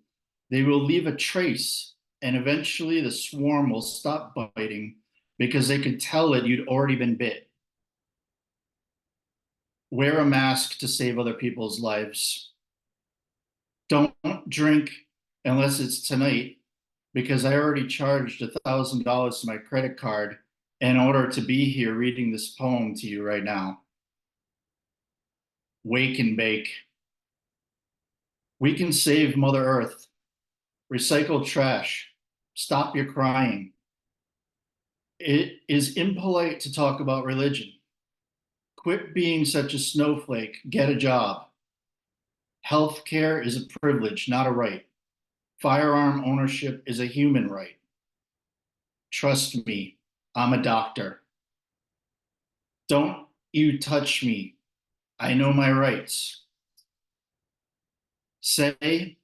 they will leave a trace, and eventually the swarm will stop biting because they could tell that you'd already been bit. Wear a mask to save other people's lives. Don't drink unless it's tonight, because I already charged $1,000 to my credit card in order to be here reading this poem to you right now. Wake and bake. We can save Mother Earth. Recycle trash. Stop your crying. It is impolite to talk about religion. Quit being such a snowflake. Get a job. Healthcare is a privilege, not a right. Firearm ownership is a human right. Trust me, I'm a doctor. Don't you touch me. I know my rights. Say,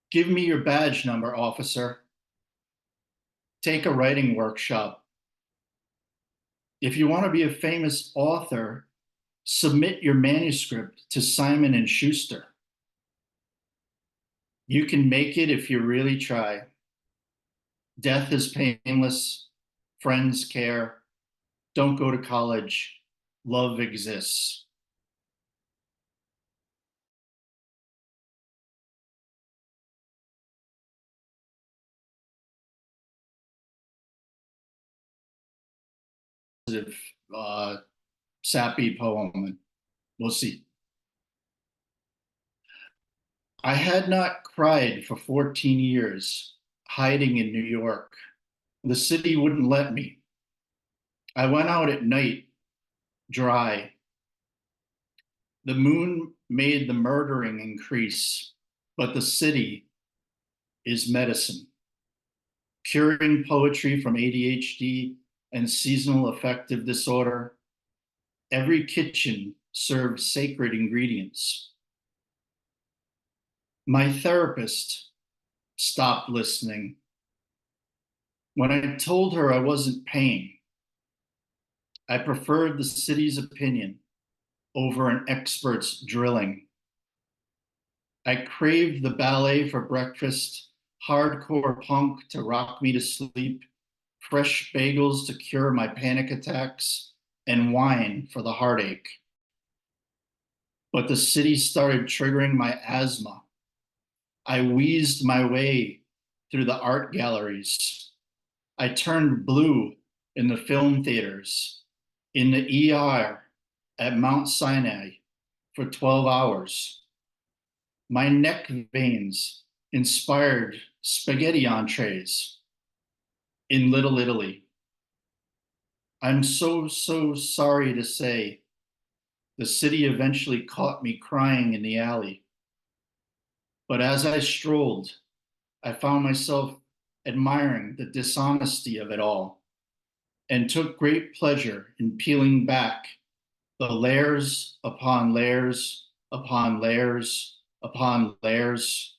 give me your badge number, officer. Take a writing workshop. If you want to be a famous author, submit your manuscript to Simon and Schuster. You can make it if you really try. Death is painless. Friends care. Don't go to college. Love exists. Sappy poem. We'll see. I had not cried for 14 years, hiding in New York. The city wouldn't let me. I went out at night, dry. The moon made the murdering increase, but the city is medicine, curing poetry from ADHD and seasonal affective disorder. Every kitchen serves sacred ingredients. My therapist stopped listening. When I told her I wasn't paying, I preferred the city's opinion over an expert's drilling. I craved the ballet for breakfast, hardcore punk to rock me to sleep, fresh bagels to cure my panic attacks, and wine for the heartache. But the city started triggering my asthma. I wheezed my way through the art galleries. I turned blue in the film theaters, in the ER at Mount Sinai for 12 hours. My neck veins inspired spaghetti entrees in Little Italy. I'm so sorry to say the city eventually caught me crying in the alley. But as I strolled, I found myself admiring the dishonesty of it all and took great pleasure in peeling back the layers upon layers upon layers upon layers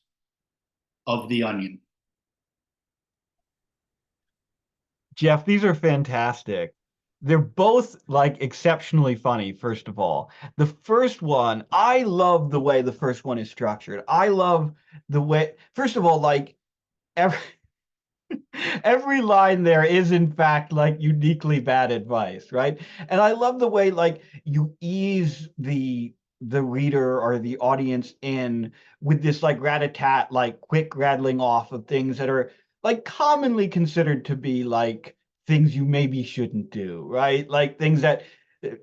of the onion. Jeff, these are fantastic. They're both like exceptionally funny, first of all. The first one, I love the way the first one is structured. I love the way, first of all, like every every line there is in fact like uniquely bad advice, right? And I love the way like you ease the reader or the audience in with this like rat-a-tat, like quick rattling off of things that are like commonly considered to be like things you maybe shouldn't do, right? Like things that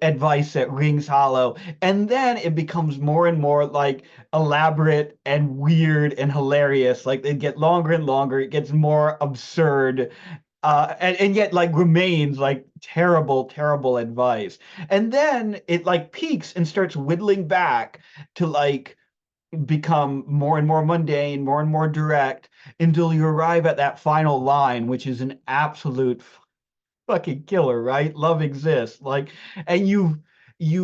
advice that rings hollow. And then it becomes more and more like elaborate and weird and hilarious. Like they get longer and longer. It gets more absurd. And yet like remains like terrible, terrible advice. And then it like peaks and starts whittling back to like become more and more mundane, more and more direct until you arrive at that final line, which is an absolute fucking killer, right? Love exists. Like, and you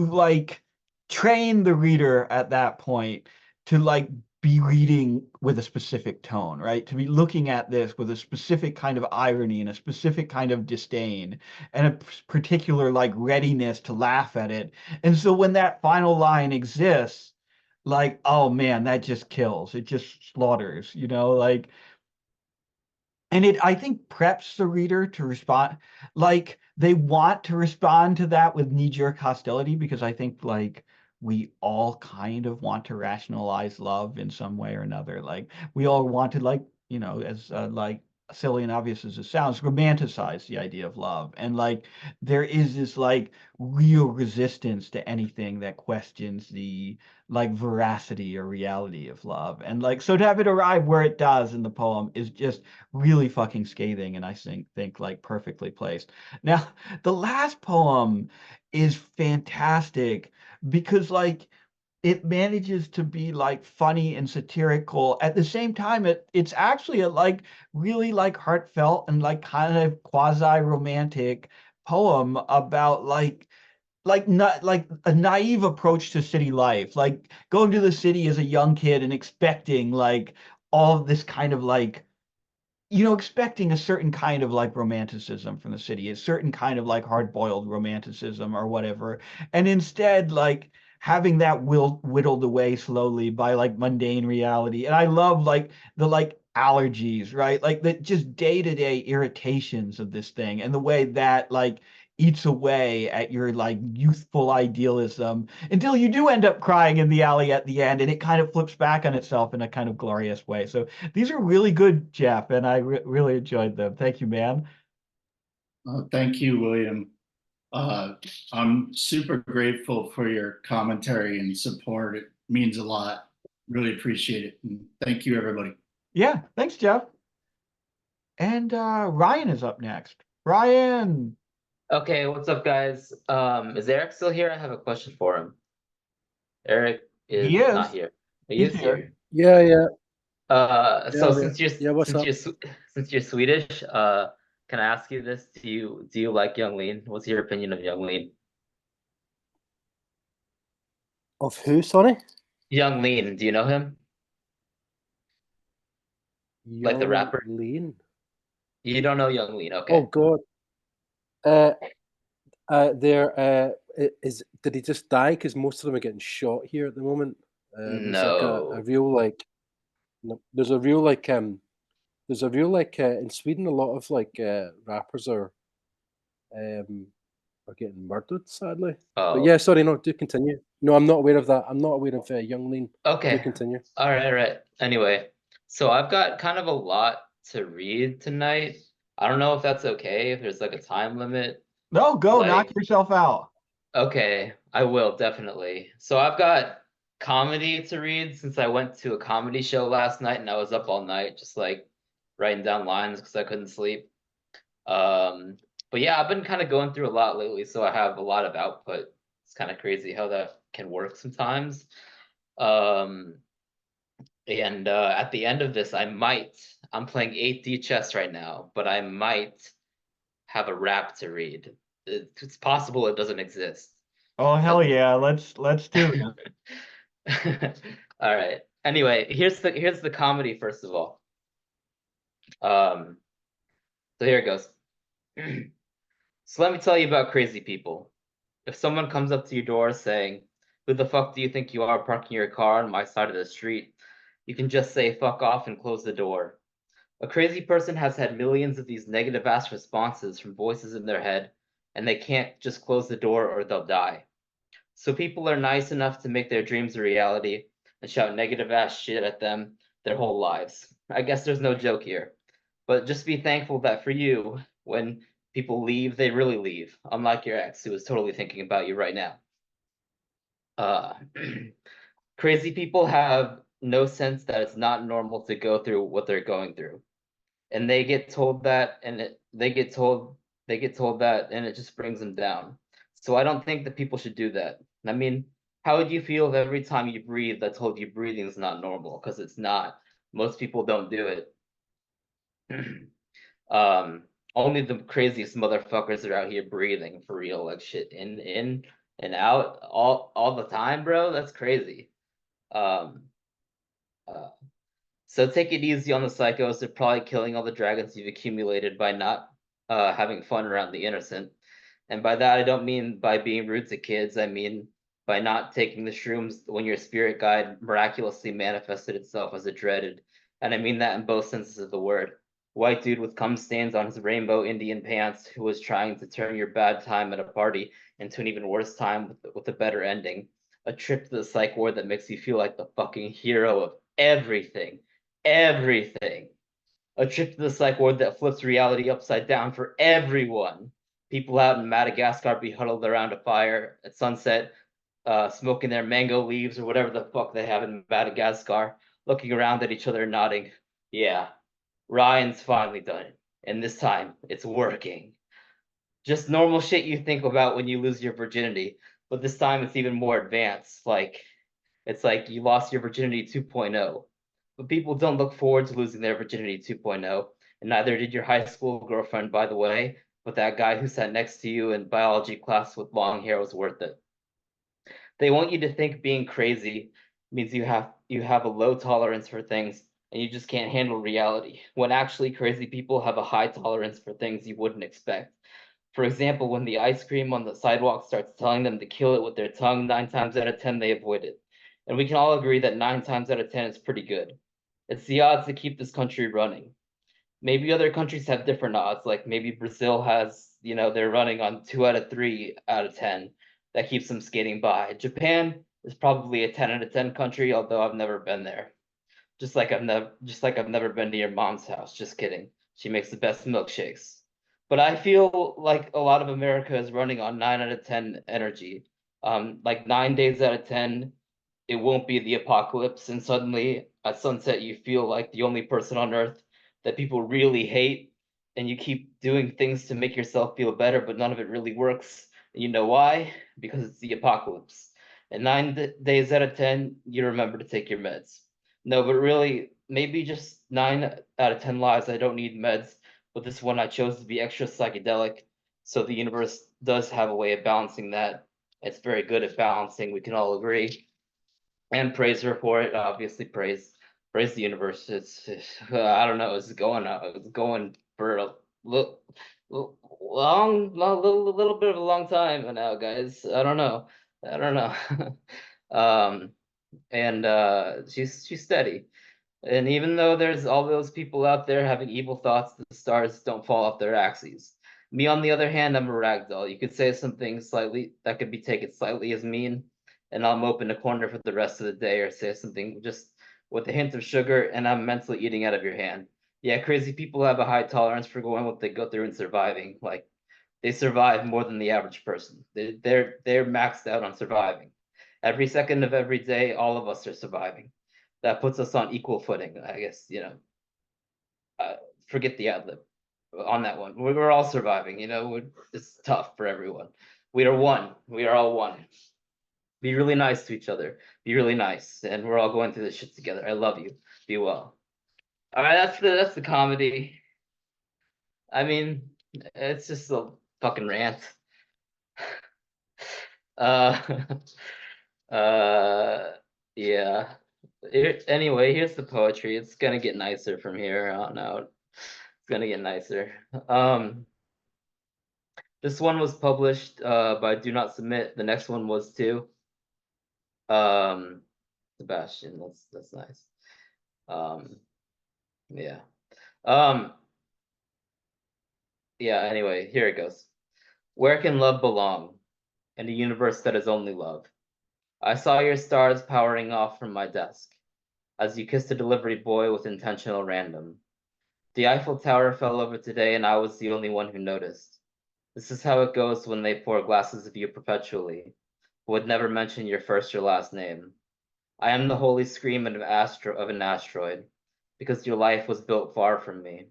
like train the reader at that point to like be reading with a specific tone, right? To be looking at this with a specific kind of irony and a specific kind of disdain and a particular like readiness to laugh at it. And so when that final line exists, like, oh man, that just kills. It just slaughters, like, and it, I think, preps the reader to respond. Like they want to respond to that with knee-jerk hostility because I think like we all kind of want to rationalize love in some way or another. Like we all want to like, as like silly and obvious as it sounds, romanticize the idea of love. And like there is this like real resistance to anything that questions the like veracity or reality of love. And like so to have it arrive where it does in the poem is just really fucking scathing and I think like perfectly placed. Now, the last poem is fantastic because like it manages to be like funny and satirical at the same time it's actually a like really like heartfelt and like kind of quasi romantic poem about like not like a naive approach to city life, like going to the city as a young kid and expecting like all of this kind of like expecting a certain kind of like romanticism from the city, a certain kind of like hard-boiled romanticism or whatever, and instead like having that whittled away slowly by like mundane reality. And I love like the like allergies, right? Like the just day-to-day irritations of this thing and the way that like eats away at your like youthful idealism until you do end up crying in the alley at the end and it kind of flips back on itself in a kind of glorious way. So these are really good, Jeff, and I really enjoyed them. Thank you, man. Thank you, William. I'm super grateful for your commentary and support. It means a lot. Really appreciate it. And thank you, everybody. Yeah, thanks, Jeff. And Ryan is up next. Ryan. Okay, what's up, guys? Is Eric still here? I have a question for him. Eric is He is. not here. He He's is here. here. Yeah. So Yeah, since you're yeah, what's up? since you're Swedish, can I ask you this? Do you like Young Lean? What's your opinion of Young Lean? Of who, sorry? Young Lean, do you know him? Like the Young rapper? Lean. You don't know Young Lean, okay. Oh God. Did he just die? Because most of them are getting shot here at the moment. There's like a real like no, there's a real like in Sweden a lot of like rappers are getting murdered, sadly. But Oh, yeah, sorry, no, do continue. No, I'm not aware of that. I'm not aware of Young Lean. okay. Do continue. All right. Anyway, so I've got kind of a lot to read tonight. I don't know if that's okay, if there's like a time limit. No, go Like- knock yourself out. Okay, I will definitely. So I've got comedy to read since I went to a comedy show last night and I was up all night just like writing down lines because I couldn't sleep. But yeah, I've been kind of going through a lot lately, so I have a lot of output. It's kind of crazy how that can work sometimes. And at the end of this, I'm playing 8D chess right now, but I might have a rap to read. It's possible it doesn't exist. Oh hell yeah, let's do it. All right. Anyway, here's the comedy first of all. So here it goes. So let me tell you about crazy people. If someone comes up to your door saying, "Who the fuck do you think you are parking your car on my side of the street?" you can just say "fuck off" and close the door. A crazy person has had millions of these negative ass responses from voices in their head, and they can't just close the door or they'll die. So people are nice enough to make their dreams a reality and shout negative ass shit at them their whole lives. I guess there's no joke here. But just be thankful that for you, when people leave, they really leave, unlike your ex who is totally thinking about you right now. Crazy people have no sense that it's not normal to go through what they're going through. And they get told that and they get told that and it just brings them down. So I don't think that people should do that. I mean, how would you feel if every time you breathe, that's told you breathing is not normal? Because it's not. Most people don't do it. Only the craziest motherfuckers are out here breathing for real, like shit in and out all the time, bro. That's crazy. So take it easy on the psychos. They're probably killing all the dragons you've accumulated by not having fun around the innocent. And by that, I don't mean by being rude to kids. I mean by not taking the shrooms when your spirit guide miraculously manifested itself as a dreaded. And I mean that in both senses of the word. White dude with cum stains on his rainbow Indian pants who was trying to turn your bad time at a party into an even worse time with a better ending. A trip to the psych ward that makes you feel like the fucking hero of everything. Everything. A trip to the psych ward that flips reality upside down for everyone. People out in Madagascar be huddled around a fire at sunset, smoking their mango leaves or whatever the fuck they have in Madagascar, looking around at each other, nodding. Yeah, Ryan's finally done it, and this time it's working. Just normal shit you think about when you lose your virginity, but this time it's even more advanced. It's like you lost your virginity 2.0. But people don't look forward to losing their virginity 2.0, and neither did your high school girlfriend, by the way, but that guy who sat next to you in biology class with long hair was worth it. They want you to think being crazy means you have a low tolerance for things and you just can't handle reality, when actually crazy people have a high tolerance for things you wouldn't expect. For example, when the ice cream on the sidewalk starts telling them to kill it with their tongue, 9 times out of 10 they avoid it. And we can all agree that 9 times out of 10 is pretty good. It's the odds that keep this country running. Maybe other countries have different odds, like maybe Brazil has, they're running on 2 out of 3 out of 10 that keeps them skating by. Japan is probably a 10 out of 10 country, although I've never been there. Just like I've never been to your mom's house. Just kidding. She makes the best milkshakes. But I feel like a lot of America is running on 9 out of 10 energy. Like 9 days out of 10, it won't be the apocalypse, and suddenly at sunset you feel like the only person on earth that people really hate, and you keep doing things to make yourself feel better, but none of it really works. And you know why? Because it's the apocalypse. And 9 days out of 10, you remember to take your meds. No, but really, maybe just 9 out of 10 lives, I don't need meds, but this one I chose to be extra psychedelic. So the universe does have a way of balancing that. It's very good at balancing, we can all agree. And praise her for it, obviously praise the universe. I don't know, it's going for a little bit of a long time now, guys. I don't know. And she's steady. And even though there's all those people out there having evil thoughts, the stars don't fall off their axes. Me, on the other hand, I'm a ragdoll. You could say something slightly that could be taken slightly as mean, and I'm open to corner for the rest of the day, or say something just with a hint of sugar, and I'm mentally eating out of your hand. Yeah, crazy people have a high tolerance for going what they go through and surviving. Like, they survive more than the average person. They're maxed out on surviving. Every second of every day, all of us are surviving. That puts us on equal footing, I guess. Forget the ad lib on that one. We're all surviving. It's tough for everyone. We are one. We are all one. Be really nice to each other. Be really nice, and we're all going through this shit together. I love you. Be well. All right, that's the comedy. I mean, it's just a fucking rant. Yeah. Anyway, here's the poetry. It's gonna get nicer from here on out. It's gonna get nicer. This one was published by Do Not Submit. The next one was too. Sebastian, that's nice. Yeah. Yeah, anyway, here it goes. Where can love belong? In a universe that is only love. I saw your stars powering off from my desk as you kissed a delivery boy with intentional random. The Eiffel Tower fell over today and I was the only one who noticed. This is how it goes when they pour glasses of you perpetually, but would never mention your first or last name. I am the holy scream of an asteroid, because your life was built far from me.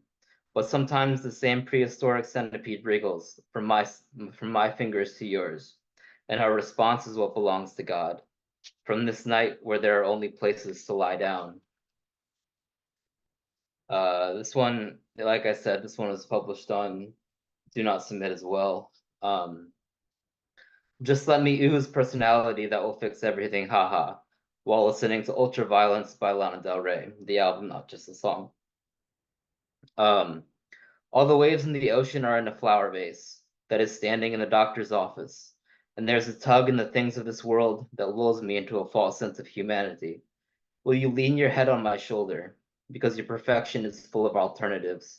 But sometimes the same prehistoric centipede wriggles from my fingers to yours, and our response is what belongs to God. From this night where there are only places to lie down. This one, like I said, this one was published on Do Not Submit as well. Just let me ooze personality that will fix everything, haha. while listening to Ultraviolence by Lana Del Rey, the album, not just the song. All the waves in the ocean are in a flower vase that is standing in the doctor's office, and there's a tug in the things of this world that lulls me into a false sense of humanity. Will you lean your head on my shoulder, because your perfection is full of alternatives?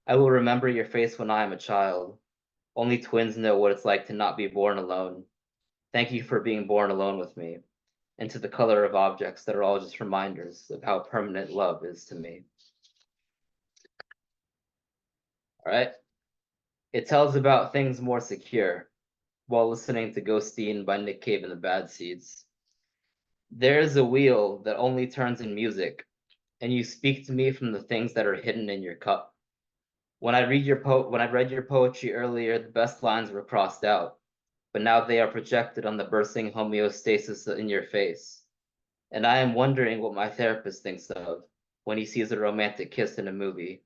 I will remember your face when I am a child. Only twins know what it's like to not be born alone. Thank you for being born alone with me, and to the color of objects that are all just reminders of how permanent love is to me. All right. It tells about things more secure, while listening to Ghosteen by Nick Cave and the Bad Seeds. There is a wheel that only turns in music, and you speak to me from the things that are hidden in your cup. When I read your poetry earlier, the best lines were crossed out, but now they are projected on the bursting homeostasis in your face. And I am wondering what my therapist thinks of when he sees a romantic kiss in a movie,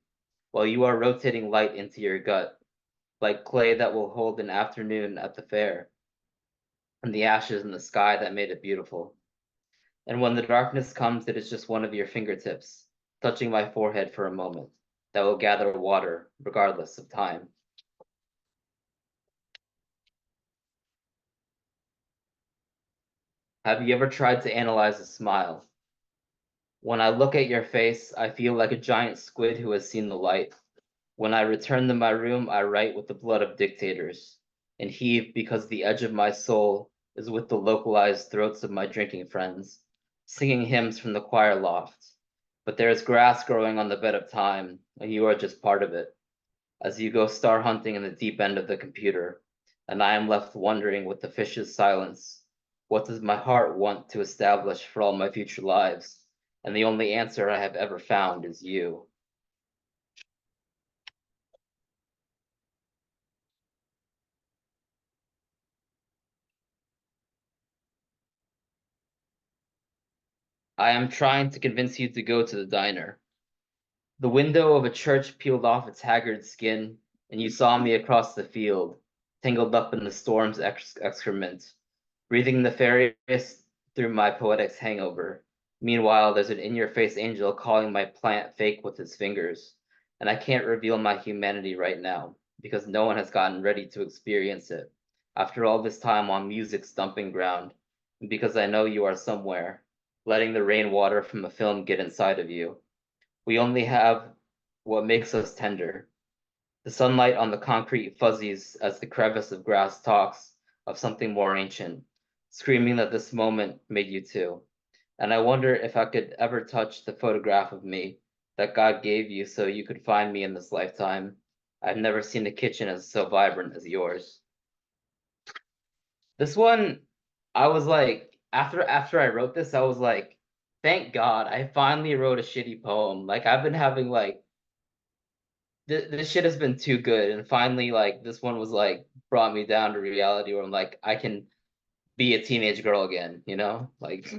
while you are rotating light into your gut, like clay that will hold an afternoon at the fair, and the ashes in the sky that made it beautiful. And when the darkness comes, it is just one of your fingertips, touching my forehead for a moment, that will gather water regardless of time. Have you ever tried to analyze a smile? When I look at your face, I feel like a giant squid who has seen the light. When I return to my room, I write with the blood of dictators, and heave because the edge of my soul is with the localized throats of my drinking friends, singing hymns from the choir loft. But there is grass growing on the bed of time, and you are just part of it. As you go star hunting in the deep end of the computer, and I am left wondering with the fish's silence, what does my heart want to establish for all my future lives? And the only answer I have ever found is you. I am trying to convince you to go to the diner. The window of a church peeled off its haggard skin, and you saw me across the field, tangled up in the storm's excrement, breathing nefarious through my poetics hangover. Meanwhile, there's an in-your-face angel calling my plant fake with his fingers, and I can't reveal my humanity right now, because no one has gotten ready to experience it. After all this time on music's dumping ground, and because I know you are somewhere, letting the rainwater from a film get inside of you. We only have what makes us tender. The sunlight on the concrete fuzzies as the crevice of grass talks of something more ancient, screaming that this moment made you too. And I wonder if I could ever touch the photograph of me that God gave you so you could find me in this lifetime. I've never seen a kitchen as so vibrant as yours. This one, I was like, after I wrote this, I was like, thank God, I finally wrote a shitty poem. Like I've been having like this shit has been too good, and finally like this one was like brought me down to reality where I'm like I can be a teenage girl again, you know? Like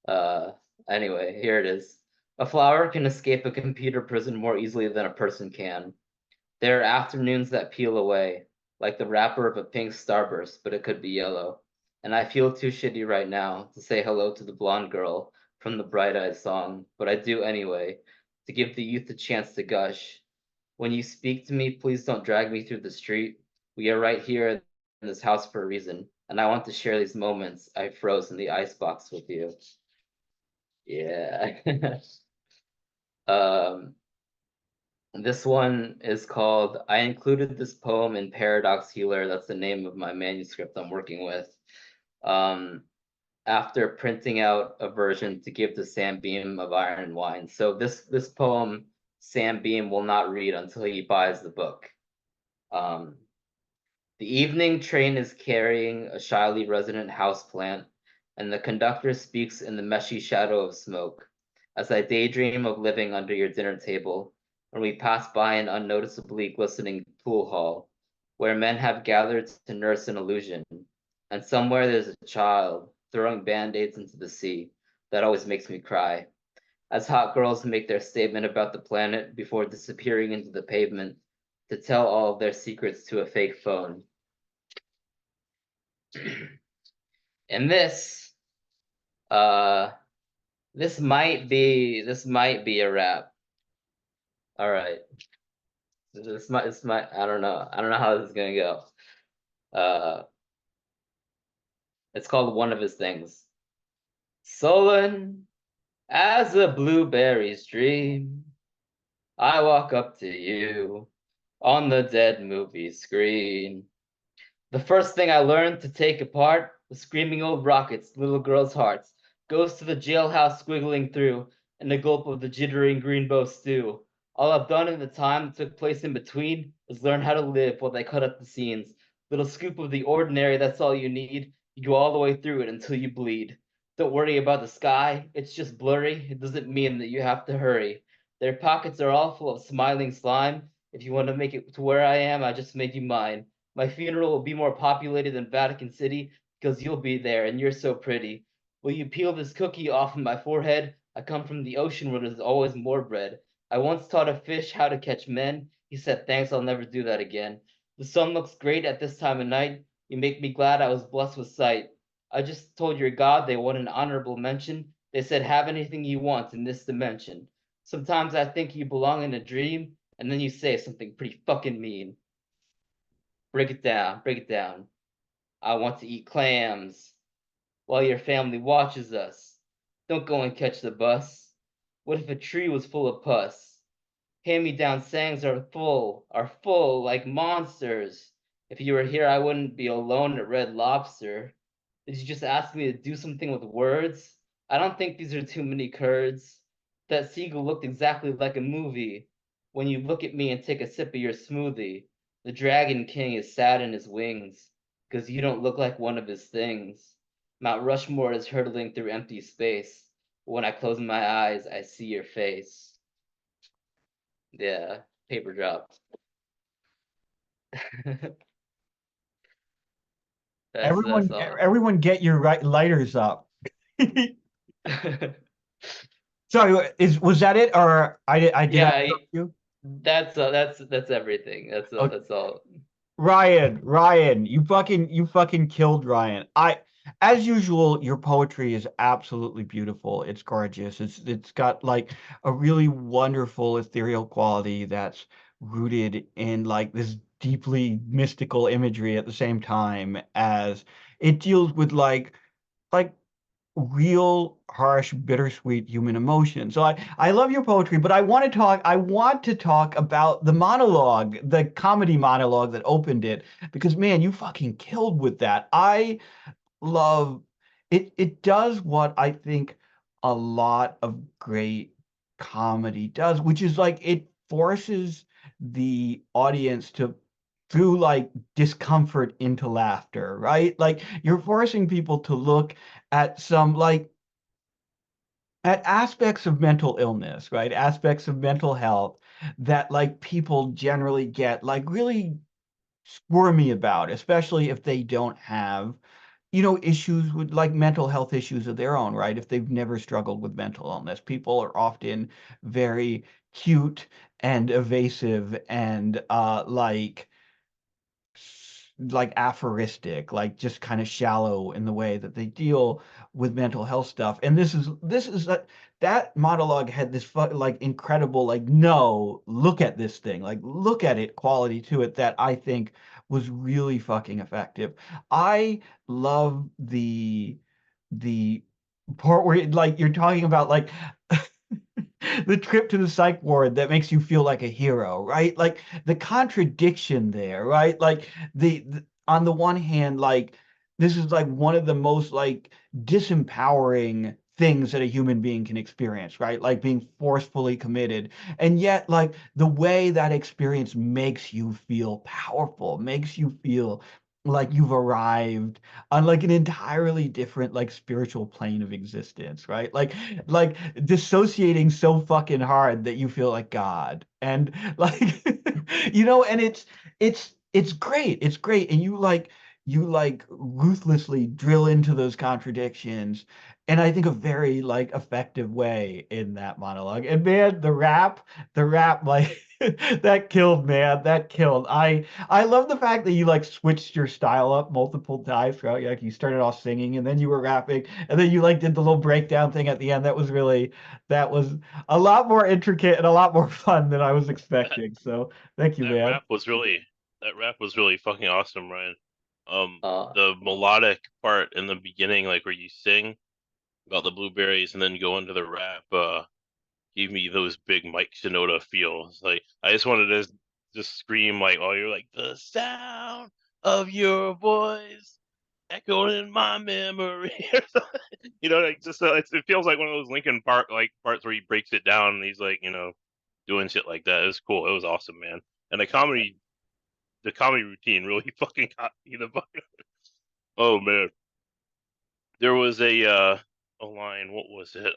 uh anyway, here it is. A flower can escape a computer prison more easily than a person can. There are afternoons that peel away, like the wrapper of a pink starburst, but it could be yellow. And I feel too shitty right now to say hello to the blonde girl from the Bright Eyes song, but I do anyway, to give the youth a chance to gush. When you speak to me, please don't drag me through the street. We are right here in this house for a reason, and I want to share these moments I froze in the icebox with you. Yeah. This one is called, I included this poem in Paradox Healer. That's the name of my manuscript I'm working with. After printing out a version to give to Sam Beam of Iron and Wine. So this poem, Sam Beam will not read until he buys the book. The evening train is carrying a shyly resident houseplant, and the conductor speaks in the meshy shadow of smoke. As I daydream of living under your dinner table, when we pass by an unnoticeably glistening pool hall, where men have gathered to nurse an illusion, and somewhere there's a child throwing band-aids into the sea. That always makes me cry. As hot girls make their statement about the planet before disappearing into the pavement to tell all of their secrets to a fake phone. And this This might be a wrap. All right. This might I don't know. I don't know how this is gonna go. It's called One of His Things. Sullen as a blueberry's dream, I walk up to you on the dead movie screen. The first thing I learned to take apart was screaming old rockets, little girls' hearts, goes to the jailhouse squiggling through, and a gulp of the jittering greenbow stew. All I've done in the time that took place in between is learn how to live while they cut up the scenes. Little scoop of the ordinary, that's all you need. You go all the way through it until you bleed. Don't worry about the sky, it's just blurry. It doesn't mean that you have to hurry. Their pockets are all full of smiling slime. If you want to make it to where I am, I just made you mine. My funeral will be more populated than Vatican City because you'll be there and you're so pretty. Will you peel this cookie off of my forehead? I come from the ocean where there's always more bread. I once taught a fish how to catch men. He said, thanks, I'll never do that again. The sun looks great at this time of night. You make me glad I was blessed with sight. I just told your God they want an honorable mention. They said, have anything you want in this dimension. Sometimes I think you belong in a dream, and then you say something pretty fucking mean. Break it down, break it down. I want to eat clams while your family watches us. Don't go and catch the bus. What if a tree was full of pus? Hand-me-down sayings are full like monsters. If you were here, I wouldn't be alone at Red Lobster. Did you just ask me to do something with words? I don't think these are too many curds. That seagull looked exactly like a movie. When you look at me and take a sip of your smoothie, the Dragon King is sad in his wings, 'cause you don't look like one of his things. Mount Rushmore is hurtling through empty space. When I close my eyes, I see your face. Yeah, paper dropped. Everyone, That's all. everyone, get your lighters up. Sorry, was that it, or I did I Yeah, interrupt you? that's everything. Okay. That's all. Ryan, you fucking killed Ryan. As usual, your poetry is absolutely beautiful. It's gorgeous. It's got like a really wonderful ethereal quality that's rooted in like this deeply mystical imagery at the same time as it deals with like real harsh bittersweet human emotion. So I love your poetry, but I want to talk about the monologue, the comedy monologue that opened it, because man, you fucking killed with that. I love it. It does what I think a lot of great comedy does, which is like it forces the audience to through like discomfort into laughter, right? Like you're forcing people to look at some like at aspects of mental illness, right? Aspects of mental health that like people generally get like really squirmy about, especially if they don't have, issues with like mental health issues of their own, right? If they've never struggled with mental illness, people are often very cute and evasive and like aphoristic, like just kind of shallow in the way that they deal with mental health stuff. And that monologue had this like incredible, like, no, look at this thing, like look at it, quality to it that I think was really fucking effective. I love the part where like you're talking about like the trip to the psych ward that makes you feel like a hero, right? Like the contradiction there, right? Like on the one hand, like this is like one of the most like disempowering things that a human being can experience, right? Like being forcefully committed. And yet, like the way that experience makes you feel powerful, makes you feel like you've arrived on like an entirely different like spiritual plane of existence, right? Like dissociating so fucking hard that you feel like God. And like and it's great. It's great. And you like ruthlessly drill into those contradictions in I think a very like effective way in that monologue. And man, the rap like that killed, man. That killed. I love the fact that you like switched your style up multiple times throughout. Like you started off singing and then you were rapping and then you like did the little breakdown thing at the end. That was a lot more intricate and a lot more fun than I was expecting. So thank you, That man. rap was really fucking awesome, Ryan. Uh, The melodic part in the beginning, like where you sing about the blueberries and then go into the rap, gave me those big Mike Shinoda feels. Like I just wanted to just scream like, "Oh, you're like the sound of your voice echoing in my memory." Or something. You know, like just it feels like one of those Linkin Park like parts where he breaks it down and he's like, doing shit like that. It was cool. It was awesome, man. And the comedy routine really fucking got me the fuck. Oh man, there was a line. What was it?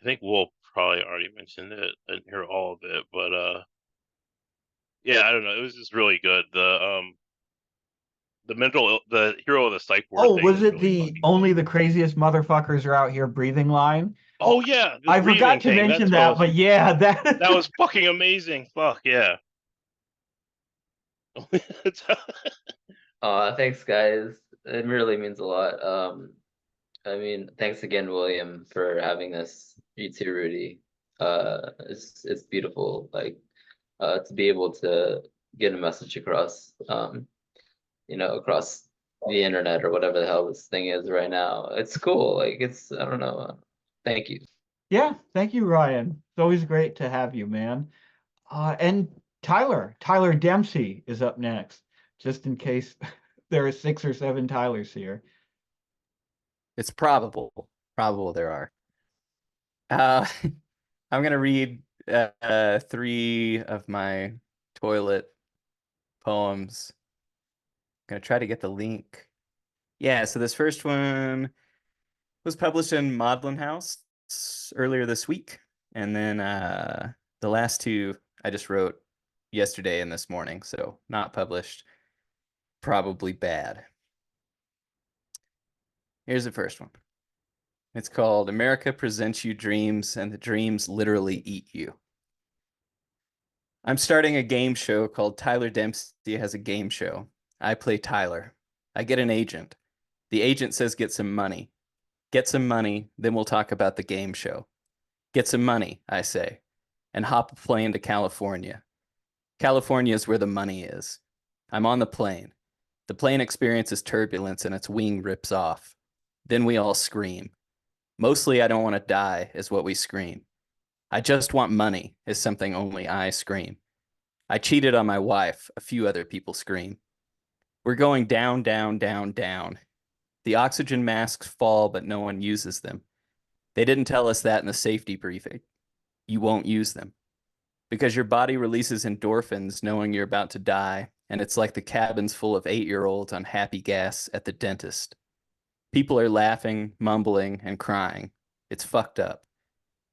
I think Wolf probably already mentioned it. I didn't hear all of it, but yeah, I don't know. It was just really good. The hero of the psych ward Oh, thing was is it really the fucking only funny. the craziest motherfuckers are out here breathing line? Oh yeah, the I forgot breathing to thing. mention That's what I that, was. but yeah, That was fucking amazing. Fuck yeah. thanks guys. It really means a lot. I mean, thanks again, William, for having this. You too, Rudy. It's beautiful, like, to be able to get a message across, across the internet or whatever the hell this thing is right now. It's cool. Like, I don't know. Thank you. yeah, thank you, Ryan. It's always great to have you, man. And Tyler Dempsey is up next, just in case there are 6 or 7 Tylers here. It's probable there are. Uh, I'm gonna read 3 of my toilet poems. I'm gonna try to get the link. Yeah, so this first one was published in Maudlin House earlier this week, and then the last 2 I just wrote yesterday and this morning, so not published. Probably bad. Here's the first one. It's called America Presents You Dreams, and the dreams literally eat you. I'm starting a game show called Tyler Dempsey Has a Game Show. I play Tyler. I get an agent. The agent says get some money. Get some money, then we'll talk about the game show. Get some money, I say, and hop a plane to California. California is where the money is. I'm on the plane. The plane experiences turbulence and its wing rips off. Then we all scream. Mostly I don't want to die is what we scream. I just want money is something only I scream. I cheated on my wife, a few other people scream. We're going down, down, down, down. The oxygen masks fall, but no one uses them. They didn't tell us that in the safety briefing. You won't use them. Because your body releases endorphins knowing you're about to die, and it's like the cabins full of 8-year-olds on happy gas at the dentist. People are laughing, mumbling, and crying. It's fucked up.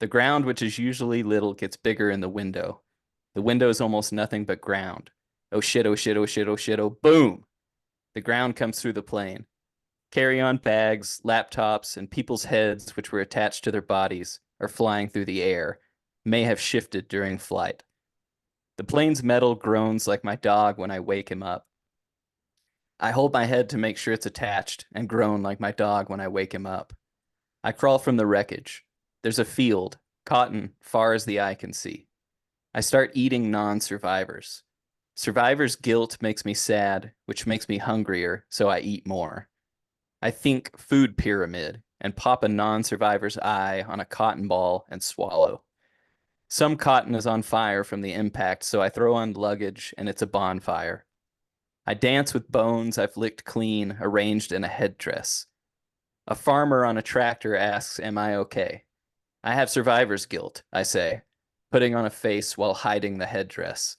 The ground, which is usually little, gets bigger in the window. The window is almost nothing but ground. Oh shit, oh shit, oh shit, oh shit, oh boom! The ground comes through the plane. Carry-on bags, laptops, and people's heads, which were attached to their bodies, are flying through the air, may have shifted during flight. The plane's metal groans like my dog when I wake him up. I hold my head to make sure it's attached and groan like my dog when I wake him up. I crawl from the wreckage. There's a field, cotton, far as the eye can see. I start eating non-survivors. Survivors' guilt makes me sad, which makes me hungrier, so I eat more. I think food pyramid and pop a non-survivor's eye on a cotton ball and swallow. Some cotton is on fire from the impact, so I throw on luggage and it's a bonfire. I dance with bones I've licked clean, arranged in a headdress. A farmer on a tractor asks, am I okay? I have survivor's guilt, I say, putting on a face while hiding the headdress.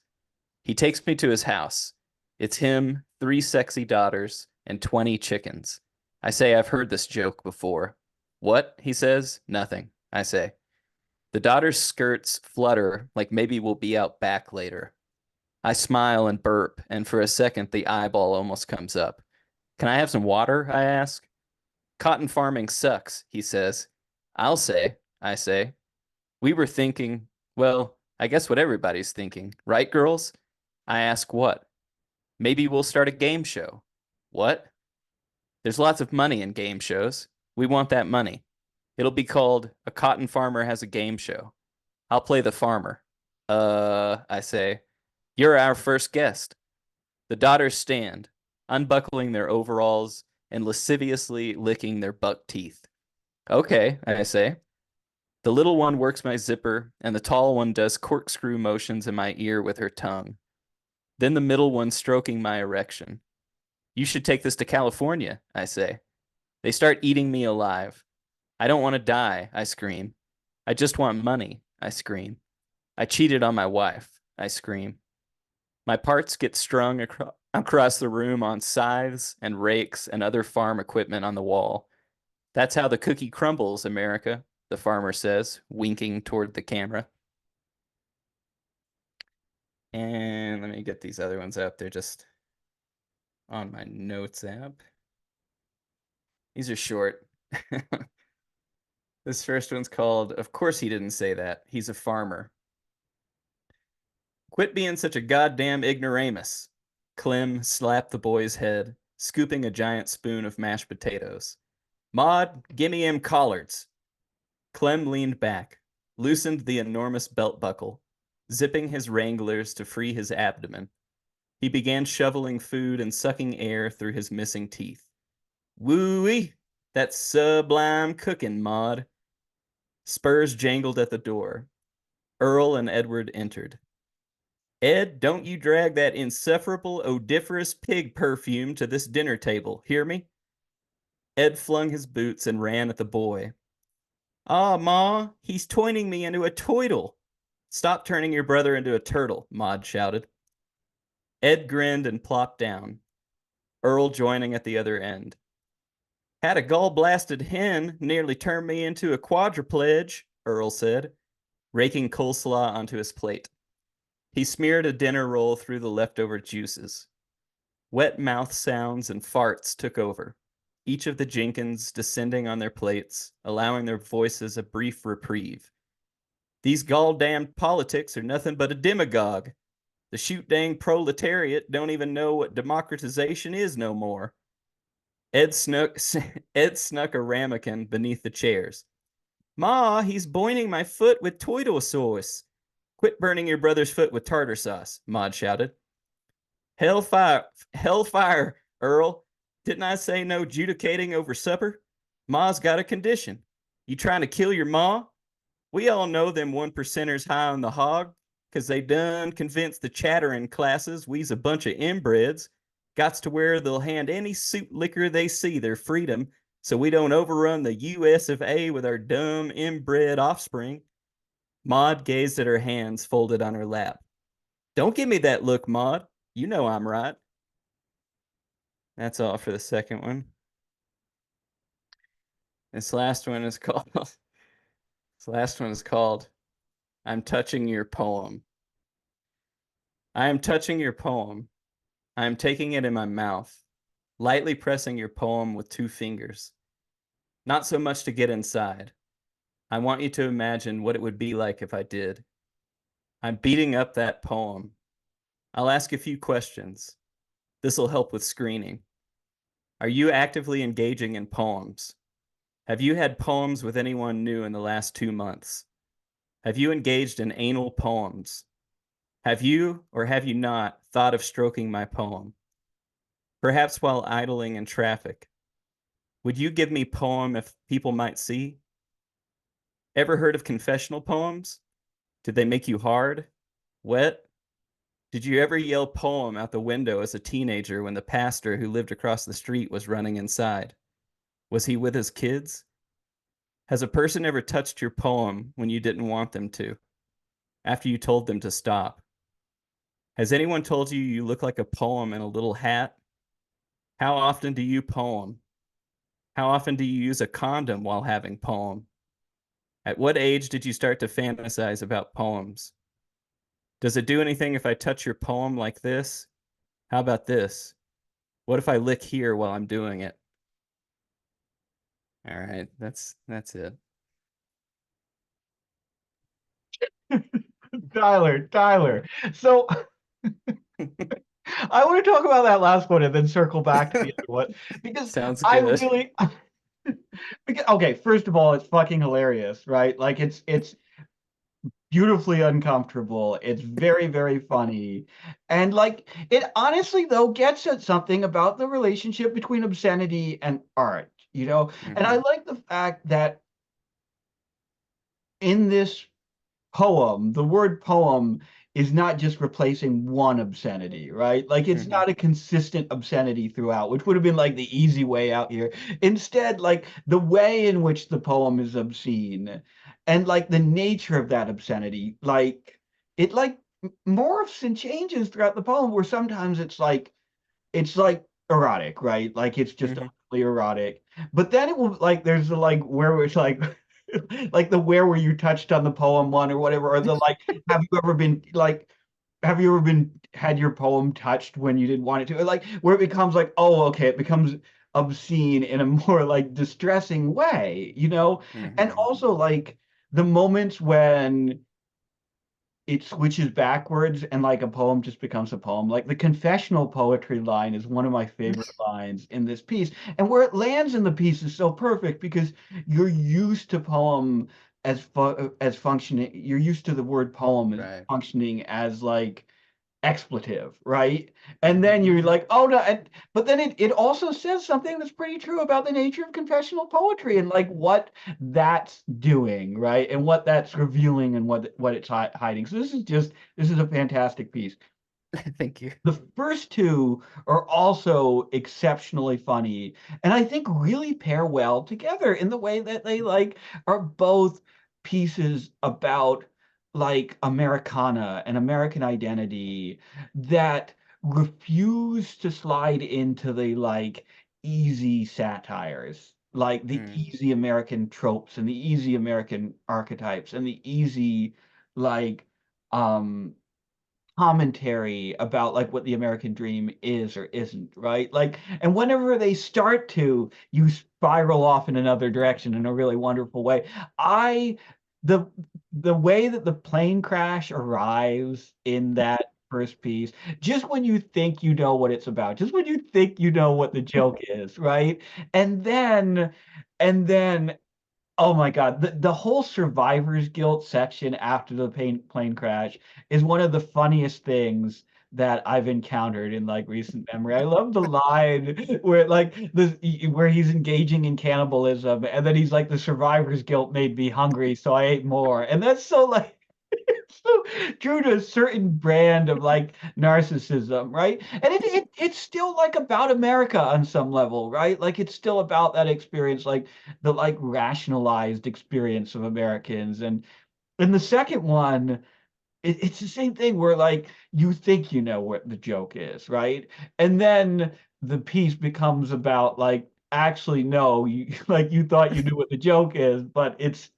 He takes me to his house. It's him, 3 sexy daughters, and 20 chickens. I say I've heard this joke before. What? He says. Nothing, I say. The daughters' skirts flutter like maybe we'll be out back later. I smile and burp, and for a second the eyeball almost comes up. Can I have some water? I ask. Cotton farming sucks, he says. I'll say, I say. We were thinking, well, I guess what everybody's thinking, right, girls? I ask what? Maybe we'll start a game show. What? There's lots of money in game shows. We want that money. It'll be called A Cotton Farmer Has a Game Show. I'll play the farmer. I say, you're our first guest. The daughters stand, unbuckling their overalls and lasciviously licking their buck teeth. Okay, I say. The little one works my zipper, and the tall one does corkscrew motions in my ear with her tongue. Then the middle one stroking my erection. You should take this to California, I say. They start eating me alive. I don't want to die, I scream. I just want money, I scream. I cheated on my wife, I scream. My parts get strung across the room on scythes and rakes and other farm equipment on the wall. That's how the cookie crumbles, America, the farmer says, winking toward the camera. And let me get these other ones up. They're just on my notes app. These are short. This first one's called, Of Course He Didn't Say That. He's a Farmer. Quit being such a goddamn ignoramus. Clem slapped the boy's head, scooping a giant spoon of mashed potatoes. Maud, gimme him collards. Clem leaned back, loosened the enormous belt buckle, zipping his wranglers to free his abdomen. He began shoveling food and sucking air through his missing teeth. Woo-wee! That's sublime cooking, Maud. Spurs jangled at the door. Earl and Edward entered. Ed, don't you drag that insufferable, odoriferous pig perfume to this dinner table, hear me? Ed flung his boots and ran at the boy. Ah, Ma, he's turning me into a toidle. Stop turning your brother into a turtle, Maud shouted. Ed grinned and plopped down, Earl joining at the other end. Had a gall-blasted hen nearly turned me into a quadruplegic, Earl said, raking coleslaw onto his plate. He smeared a dinner roll through the leftover juices. Wet mouth sounds and farts took over, each of the Jenkins descending on their plates, allowing their voices a brief reprieve. These gall-damned politics are nothing but a demagogue. The shoot-dang proletariat don't even know what democratization is no more. Ed snuck a ramekin beneath the chairs. Ma, he's boiling my foot with tomato sauce. Quit burning your brother's foot with tartar sauce, Maud shouted. Hellfire, Earl. Didn't I say no judicating over supper? Ma's got a condition. You trying to kill your ma? We all know them 1%ers high on the hog, 'cause they done convinced the chattering classes we's a bunch of inbreds. Gots to where they'll hand any suit liquor they see their freedom, so we don't overrun the US of A with our dumb, inbred offspring. Maud gazed at her hands folded on her lap. Don't give me that look, Maud. You know I'm right. That's all for the second one. This last one is called I'm Touching Your Poem. I am touching your poem. I am taking it in my mouth, lightly pressing your poem with 2 fingers. Not so much to get inside. I want you to imagine what it would be like if I did. I'm beating up that poem. I'll ask a few questions. This'll help with screening. Are you actively engaging in poems? Have you had poems with anyone new in the last 2 months? Have you engaged in anal poems? Have you, or have you not, thought of stroking my poem? Perhaps while idling in traffic. Would you give me poem if people might see? Ever heard of confessional poems? Did they make you hard? Wet? Did you ever yell poem out the window as a teenager when the pastor who lived across the street was running inside? Was he with his kids? Has a person ever touched your poem when you didn't want them to, after you told them to stop? Has anyone told you you look like a poem in a little hat? How often do you poem? How often do you use a condom while having poem? At what age did you start to fantasize about poems? Does it do anything if I touch your poem like this? How about this? What if I lick here while I'm doing it? All right, that's it. Tyler. So I want to talk about that last one and then circle back to the other one because Sounds I good. really okay, first of all, it's fucking hilarious, right? Like it's beautifully uncomfortable. It's very, very funny. And like it honestly though gets at something about the relationship between obscenity and art, you know? And I Mhm. like the fact that in this poem, the word poem is not just replacing one obscenity, right? Like it's Mhm. not a consistent obscenity throughout, which would have been like the easy way out here. Instead, like the way in which the poem is obscene and like the nature of that obscenity, like it like morphs and changes throughout the poem where sometimes it's like erotic, right? Like it's just Mhm. utterly erotic. But then it will like there's the like where it's like like the where were you touched on the poem one or whatever, or the like have you ever been had your poem touched when you didn't want it to? Or, like where it becomes like, oh, okay, it becomes obscene in a more like distressing way, you know? And Mhm. also like the moments when it switches backwards and like a poem just becomes a poem. Like the confessional poetry line is one of my favorite lines in this piece. And where it lands in the piece is so perfect because you're used to poem as functioning, you're used to the word poem as Right. functioning as like expletive, right? And then Mhm. you're like, oh no, but then it also says something that's pretty true about the nature of confessional poetry and like what that's doing, right? And what that's revealing and what it's hiding. So this is a fantastic piece. Thank you. The first two are also exceptionally funny, and I think really pair well together in the way that they like are both pieces about like Americana and American identity that refuse to slide into the like easy satires, like the Mm. easy American tropes and the easy American archetypes and the easy like um commentary about like what the American dream is or isn't, right? Like, and whenever they start to, you spiral off in another direction in a really wonderful way. I the the way that the plane crash arrives in that first piece, just when you think you know what it's about, just when you think you know what the joke is, right? And then and then oh my God, the whole survivor's guilt section after the plane crash is one of the funniest things that I've encountered in like recent memory. I love the line where like where he's engaging in cannibalism and then he's like the survivor's guilt made me hungry, so I ate more. And that's so like so true to a certain brand of like narcissism, right? And it's still like about America on some level, right? Like it's still about that experience, like the like rationalized experience of Americans. And in the second one, it's the same thing where like you think you know what the joke is, right? And then the piece becomes about like actually no, you like you thought you knew what the joke is, but it's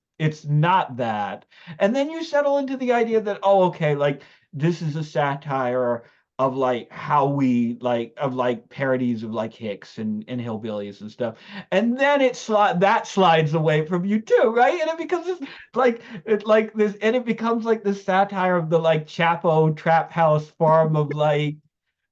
not that. And then you settle into the idea that oh okay, like this is a satire of like how we like of like parodies of like Hicks and hillbillies and stuff. And then that slides away from you too, right? And it becomes this like it like this and it becomes like this satire of the like Chapo trap house form of like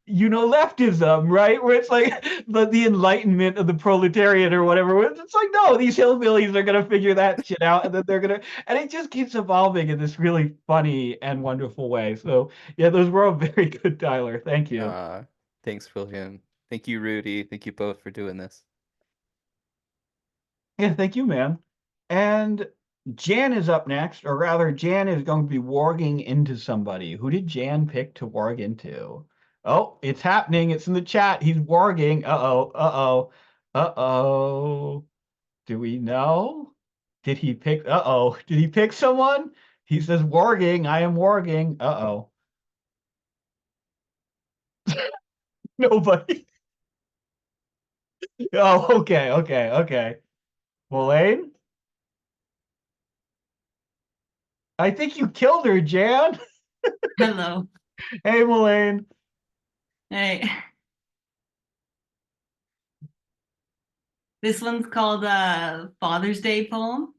you know leftism, right? Where it's like the enlightenment of the proletariat or whatever. Where it's like no, these hillbillies are gonna figure that shit out and then they're gonna and it just keeps evolving in this really funny and wonderful way. So yeah, those were all very good, Tyler. Thank you. Thanks, William. Thank you, Rudy. Thank you both for doing this. Yeah, thank you, man. And Jan is up next, or rather, Jan is going to be warging into somebody. Who did Jan pick to warg into? Oh, it's happening. It's in the chat. He's warging. Uh-oh, uh-oh, uh-oh. Do we know? Did he pick? Uh-oh. Did he pick someone? He says warging. I am warging. Uh-oh. Nobody. Oh, okay, okay, okay. Elaine? I think you killed her, Jan. Hello. Hey, Mullane. Hey. This one's called Father's Day poem.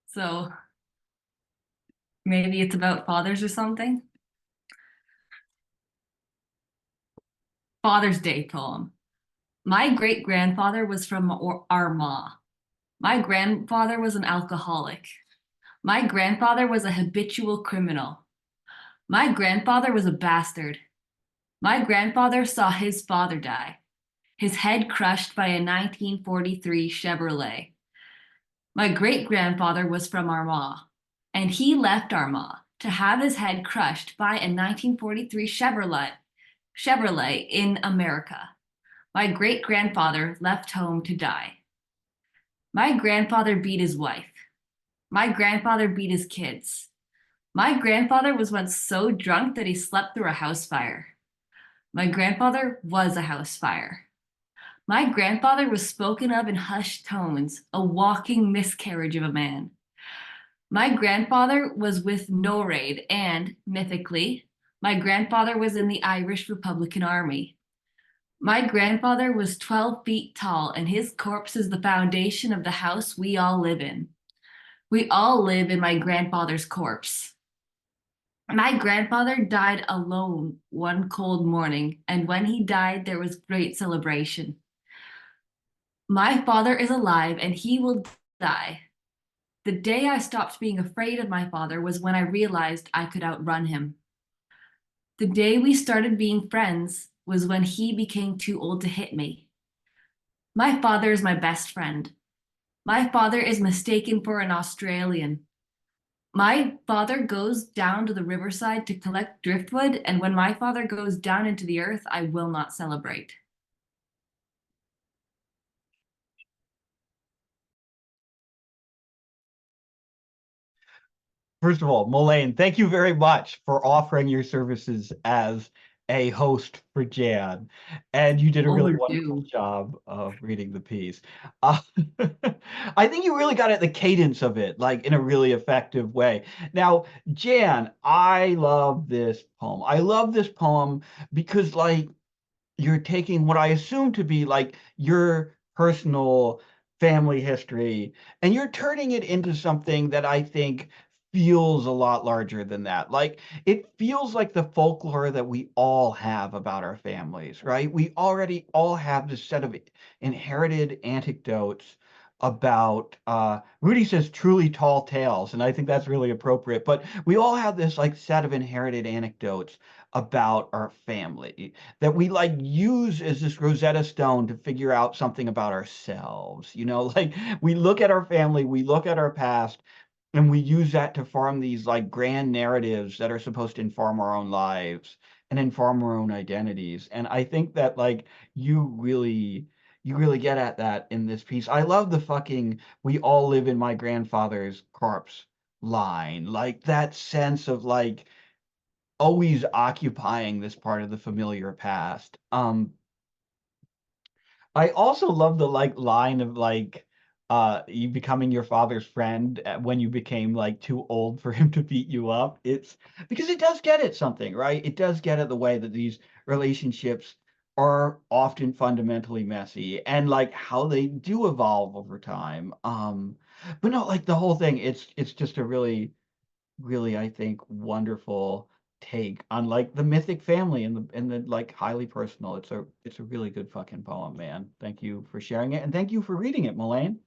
So maybe it's about fathers or something. Father's Day poem. My great grandfather was from Armagh. My grandfather was an alcoholic. My grandfather was a habitual criminal. My grandfather was a bastard. My grandfather saw his father die, his head crushed by a 1943 Chevrolet. My great grandfather was from Armagh, and he left Armagh to have his head crushed by a 1943 Chevrolet in America. My great grandfather left home to die. My grandfather beat his wife. My grandfather beat his kids. My grandfather was once so drunk that he slept through a house fire. My grandfather was a house fire. My grandfather was spoken of in hushed tones, a walking miscarriage of a man. My grandfather was with NORAID and, mythically, my grandfather was in the Irish Republican Army. My grandfather was 12 feet tall, and his corpse is the foundation of the house we all live in. We all live in my grandfather's corpse. My grandfather died alone one cold morning, and when he died, there was great celebration. My father is alive, and he will die. The day I stopped being afraid of my father was when I realized I could outrun him. The day we started being friends was when he became too old to hit me. My father is my best friend. My father is mistaken for an Australian. My father goes down to the riverside to collect driftwood, and when my father goes down into the earth, I will not celebrate. First of all, Mullane, thank you very much for offering your services as a host for Jan. And you did a really wonderful Overdue. job of reading the piece. Uh, I think you really got at the cadence of it, like in a really effective way. Now, Jan, I love this poem. I love this poem because, like, you're taking what I assume to be like your personal family history and you're turning it into something that I think feels a lot larger than that. Like it feels like the folklore that we all have about our families, right? We already all have this set of inherited anecdotes about Rudy says truly tall tales, and I think that's really appropriate. But we all have this like set of inherited anecdotes about our family that we like use as this Rosetta Stone to figure out something about ourselves. You know, like we look at our family, we look at our past, and we use that to form these like grand narratives that are supposed to inform our own lives and inform our own identities. And I think that like you really get at that in this piece. I love the fucking we all live in my grandfather's corpse line. Like that sense of like always occupying this part of the familiar past. I also love the like line of like you becoming your father's friend when you became like too old for him to beat you up. It's because it does get at something, right? It does get at the way that these relationships are often fundamentally messy and like how they do evolve over time. But no, like the whole thing, it's just a really, I think, wonderful take on like the mythic family and the like highly personal. It's a really good fucking poem, man. Thank you for sharing it and thank you for reading it, Mullane.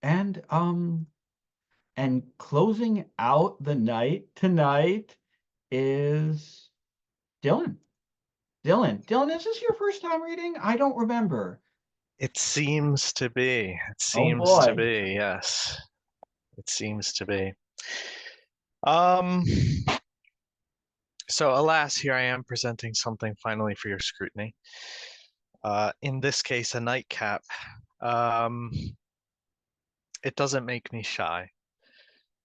And and closing out the night tonight is Dylan. Dylan, is this your first time reading? I don't remember. It seems to be. It Oh seems to boy. be, yes. It seems to be. Um, so alas, here I am presenting something finally for your scrutiny. In this case, a nightcap. Um, it doesn't make me shy.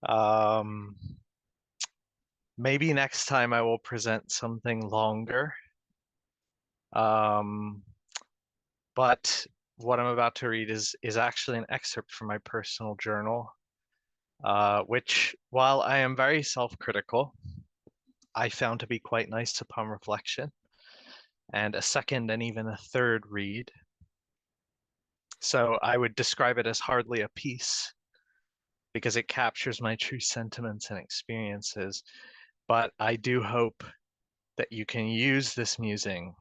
Um, maybe next time I will present something longer. But what I'm about to read is actually an excerpt from my personal journal. which, while I am very self-critical, I found to be quite nice upon reflection, and a second and even a third read. So I would describe it as hardly a piece, because it captures my true sentiments and experiences. But I do hope that you can use this musing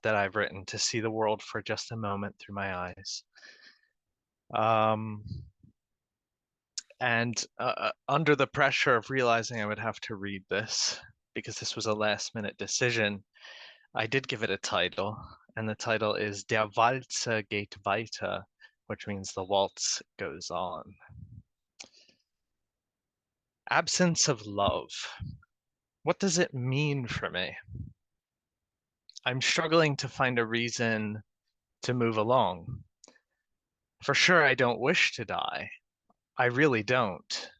that I've written to see the world for just a moment through my eyes. And under the pressure of realizing I would have to read this, because this was a last minute decision, I did give it a title, and the title is Der Walzer geht weiter, which means the waltz goes on. Absence of love. What does it mean for me? I'm struggling to find a reason to move along. For sure, I don't wish to die. I really don't.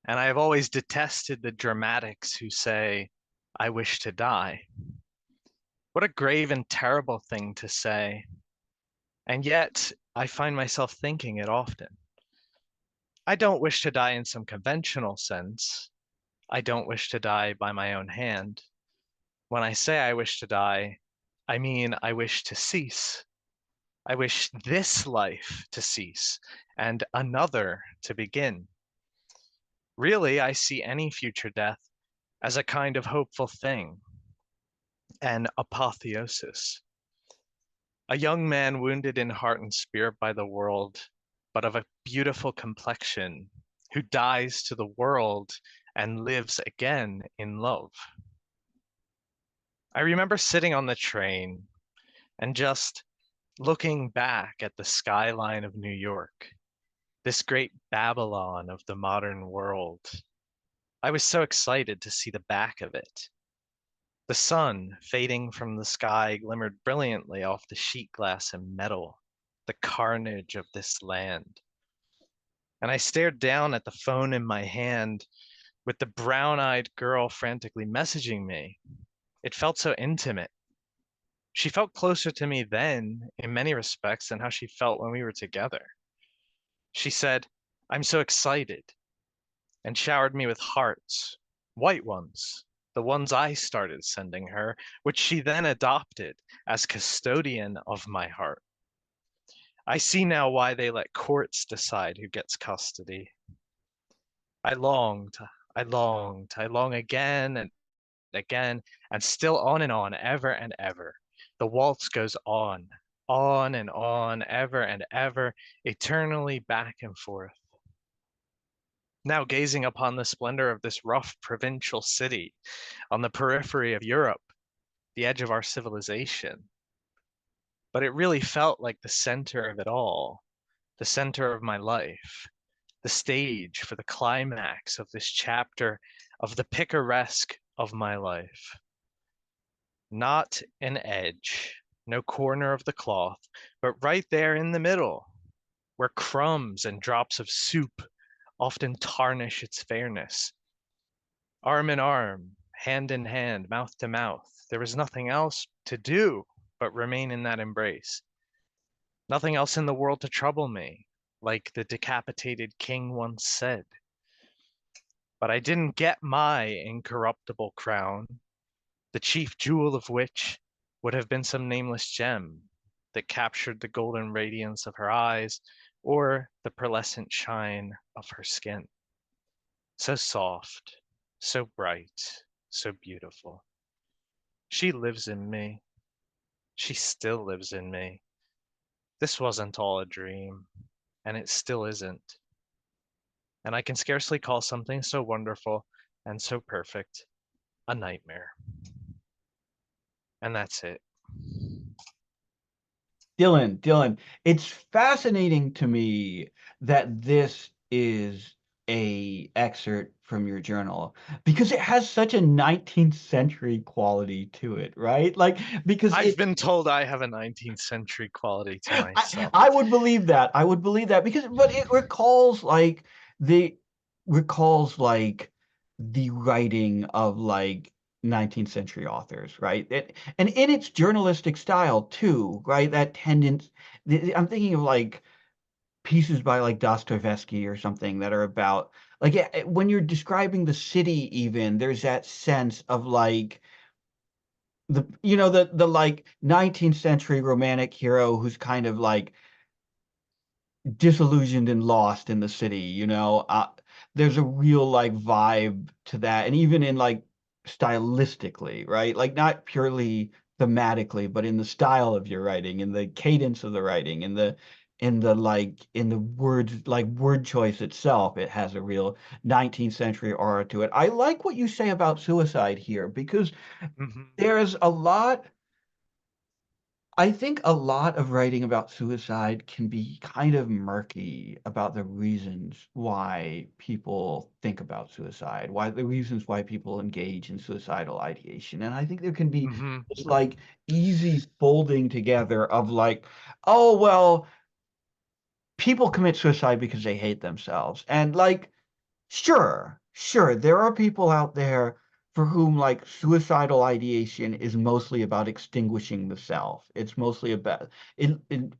And I have always detested the dramatics who say, I wish to die. What a grave and terrible thing to say. And yet, I find myself thinking it often. I don't wish to die in some conventional sense. I don't wish to die by my own hand. When I say I wish to die, I mean I wish to cease. I wish this life to cease and another to begin. Really, I see any future death as a kind of hopeful thing, an apotheosis. A young man wounded in heart and spirit by the world, but of a beautiful complexion, who dies to the world and lives again in love. I remember sitting on the train and just looking back at the skyline of New York, this great Babylon of the modern world. I was so excited to see the back of it. The sun, fading from the sky, glimmered brilliantly off the sheet glass and metal, the carnage of this land. And I stared down at the phone in my hand with the brown-eyed girl frantically messaging me. It felt so intimate. She felt closer to me then, in many respects, than how she felt when we were together. She said, I'm so excited, and showered me with hearts, white ones, the ones I started sending her, which she then adopted as custodian of my heart. I see now why they let courts decide who gets custody. I longed, I long again and again, and still on and on, ever and ever. The waltz goes on and on, ever and ever, eternally back and forth. Now gazing upon the splendor of this rough provincial city on the periphery of Europe, the edge of our civilization. But it really felt like the center of it all, the center of my life, the stage for the climax of this chapter of the picaresque of my life. Not an edge, no corner of the cloth, but right there in the middle, where crumbs and drops of soup often tarnish its fairness. Arm in arm, hand in hand, mouth to mouth, there was nothing else to do but remain in that embrace. Nothing else in the world to trouble me, like the decapitated king once said. But I didn't get my incorruptible crown, the chief jewel of which would have been some nameless gem that captured the golden radiance of her eyes or the pearlescent shine of her skin. So soft, so bright, so beautiful. She lives in me. She still lives in me. This wasn't all a dream, and it still isn't. And I can scarcely call something so wonderful and so perfect a nightmare. And that's it. Dylan, it's fascinating to me that this is a excerpt from your journal because it has such a 19th century quality to it, right? Like because I've been told I have a 19th century quality to myself. I would believe that. I would believe that because but it recalls like the writing of like 19th century authors, right? And in its journalistic style too, right? That tendency, I'm thinking of like pieces by like Dostoevsky or something that are about like when you're describing the city even there's that sense of like the like 19th century romantic hero who's kind of like disillusioned and lost in the city, there's a real like vibe to that. And even in like stylistically, right? Like not purely thematically, but in the style of your writing, in the cadence of the writing, in the words, like word choice itself, it has a real 19th century aura to it. I like what you say about suicide here because Mhm. there's a lot I think a lot of writing about suicide can be kind of murky about the reasons why people think about suicide, why the reasons why people engage in suicidal ideation. And I think there can be Mhm. this like easy folding together of like, oh, well, people commit suicide because they hate themselves. And like, sure, there are people out there for whom like suicidal ideation is mostly about extinguishing the self. It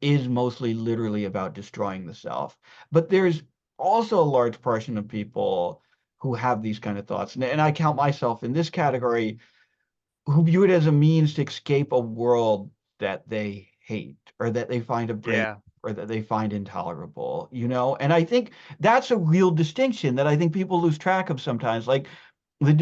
is mostly literally about destroying the self. But there's also a large portion of people who have these kind of thoughts. And I count myself in this category who view it as a means to escape a world that they hate or that they find abrasive Yeah. or that they find intolerable, And I think that's a real distinction that I think people lose track of sometimes, like the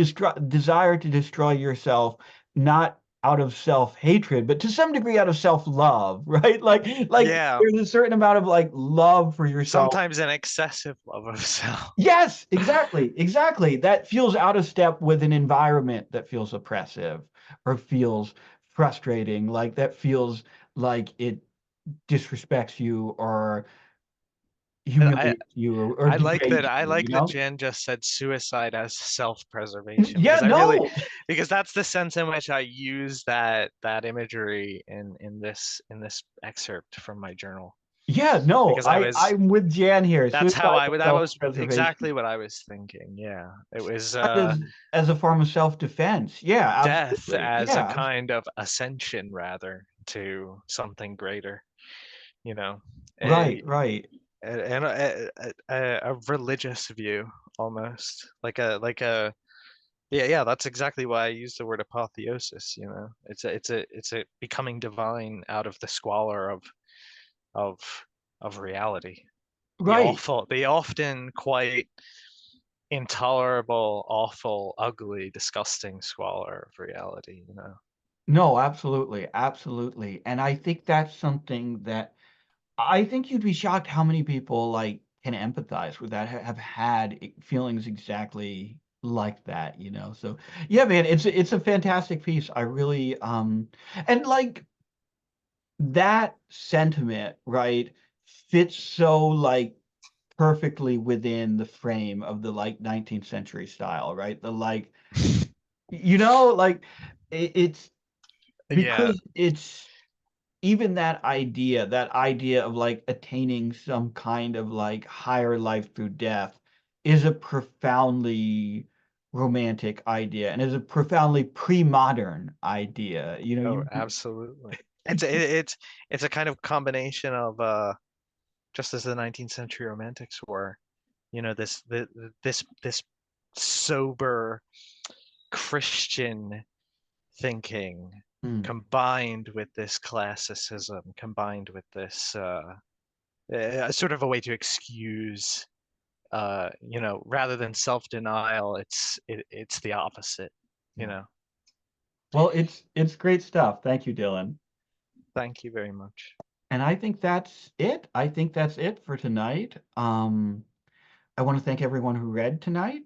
desire to destroy yourself, not out of self-hatred, but to some degree out of self-love, right? Like Yeah. there's a certain amount of like love for yourself. Sometimes an excessive love of self. Yes, exactly. That feels out of step with an environment that feels oppressive or feels frustrating, like that feels like it disrespects you or And I humiliates you or degrades I you, like that Jen just said suicide as self-preservation Yeah, because no. because that's the sense in which I use that imagery in this excerpt from my journal. Yeah, no, Because I'm with Jan here. that's how Suicide I as would that was self-preservation. exactly what I was thinking. Yeah. It was As a form of self-defense. Yeah, death absolutely. as a Yeah, kind of ascension rather to something greater, you know. right, A, right. and a religious view almost like a yeah, that's exactly why I use the word apotheosis, it's a becoming divine out of the squalor of of reality, Right. the often quite intolerable, awful, ugly, disgusting squalor of reality. No, absolutely, absolutely. And I think that's something that I think you'd be shocked how many people like can empathize with that, have had feelings exactly like that. So yeah, man, it's a fantastic piece. I really and like that sentiment, right, fits so like perfectly within the frame of the like 19th century style, right? The like like it's Yeah. because it's even that idea of like attaining some kind of like higher life through death is a profoundly romantic idea and is a profoundly pre-modern idea. Oh, absolutely. It's a kind of combination of just as the 19th century romantics were, this sober Christian thinking Mm. combined with this classicism, combined with this sort of a way to excuse rather than self-denial, it's the opposite, you Yeah. know. Well, it's great stuff. Thank you, Dylan. Thank you very much. And I think that's it. I think that's it for tonight. I want to thank everyone who read tonight.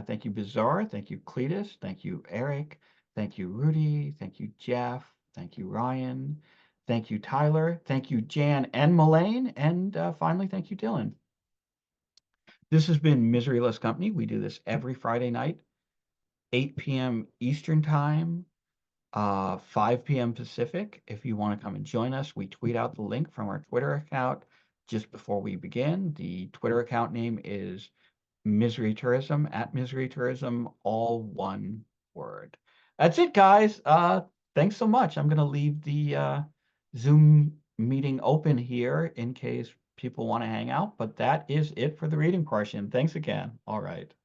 Thank you, Bizarre. Thank you, Cletus. Thank you, Eric. Thank you, Rudy. Thank you, Jeff. Thank you, Ryan. Thank you, Tyler. Thank you, Jan and Mullane. And finally, thank you, Dylan. This has been Miseryless Company. We do this every Friday night, 8 p.m. Eastern Time, 5 p.m. Pacific. If you want to come and join us, we tweet out the link from our Twitter account just before we begin. The Twitter account name is Misery Tourism, at Misery Tourism, all one word. That's it, guys. Thanks so much. I'm going to leave the Zoom meeting open here in case people want to hang out, but that is it for the reading portion. Thanks again. All right.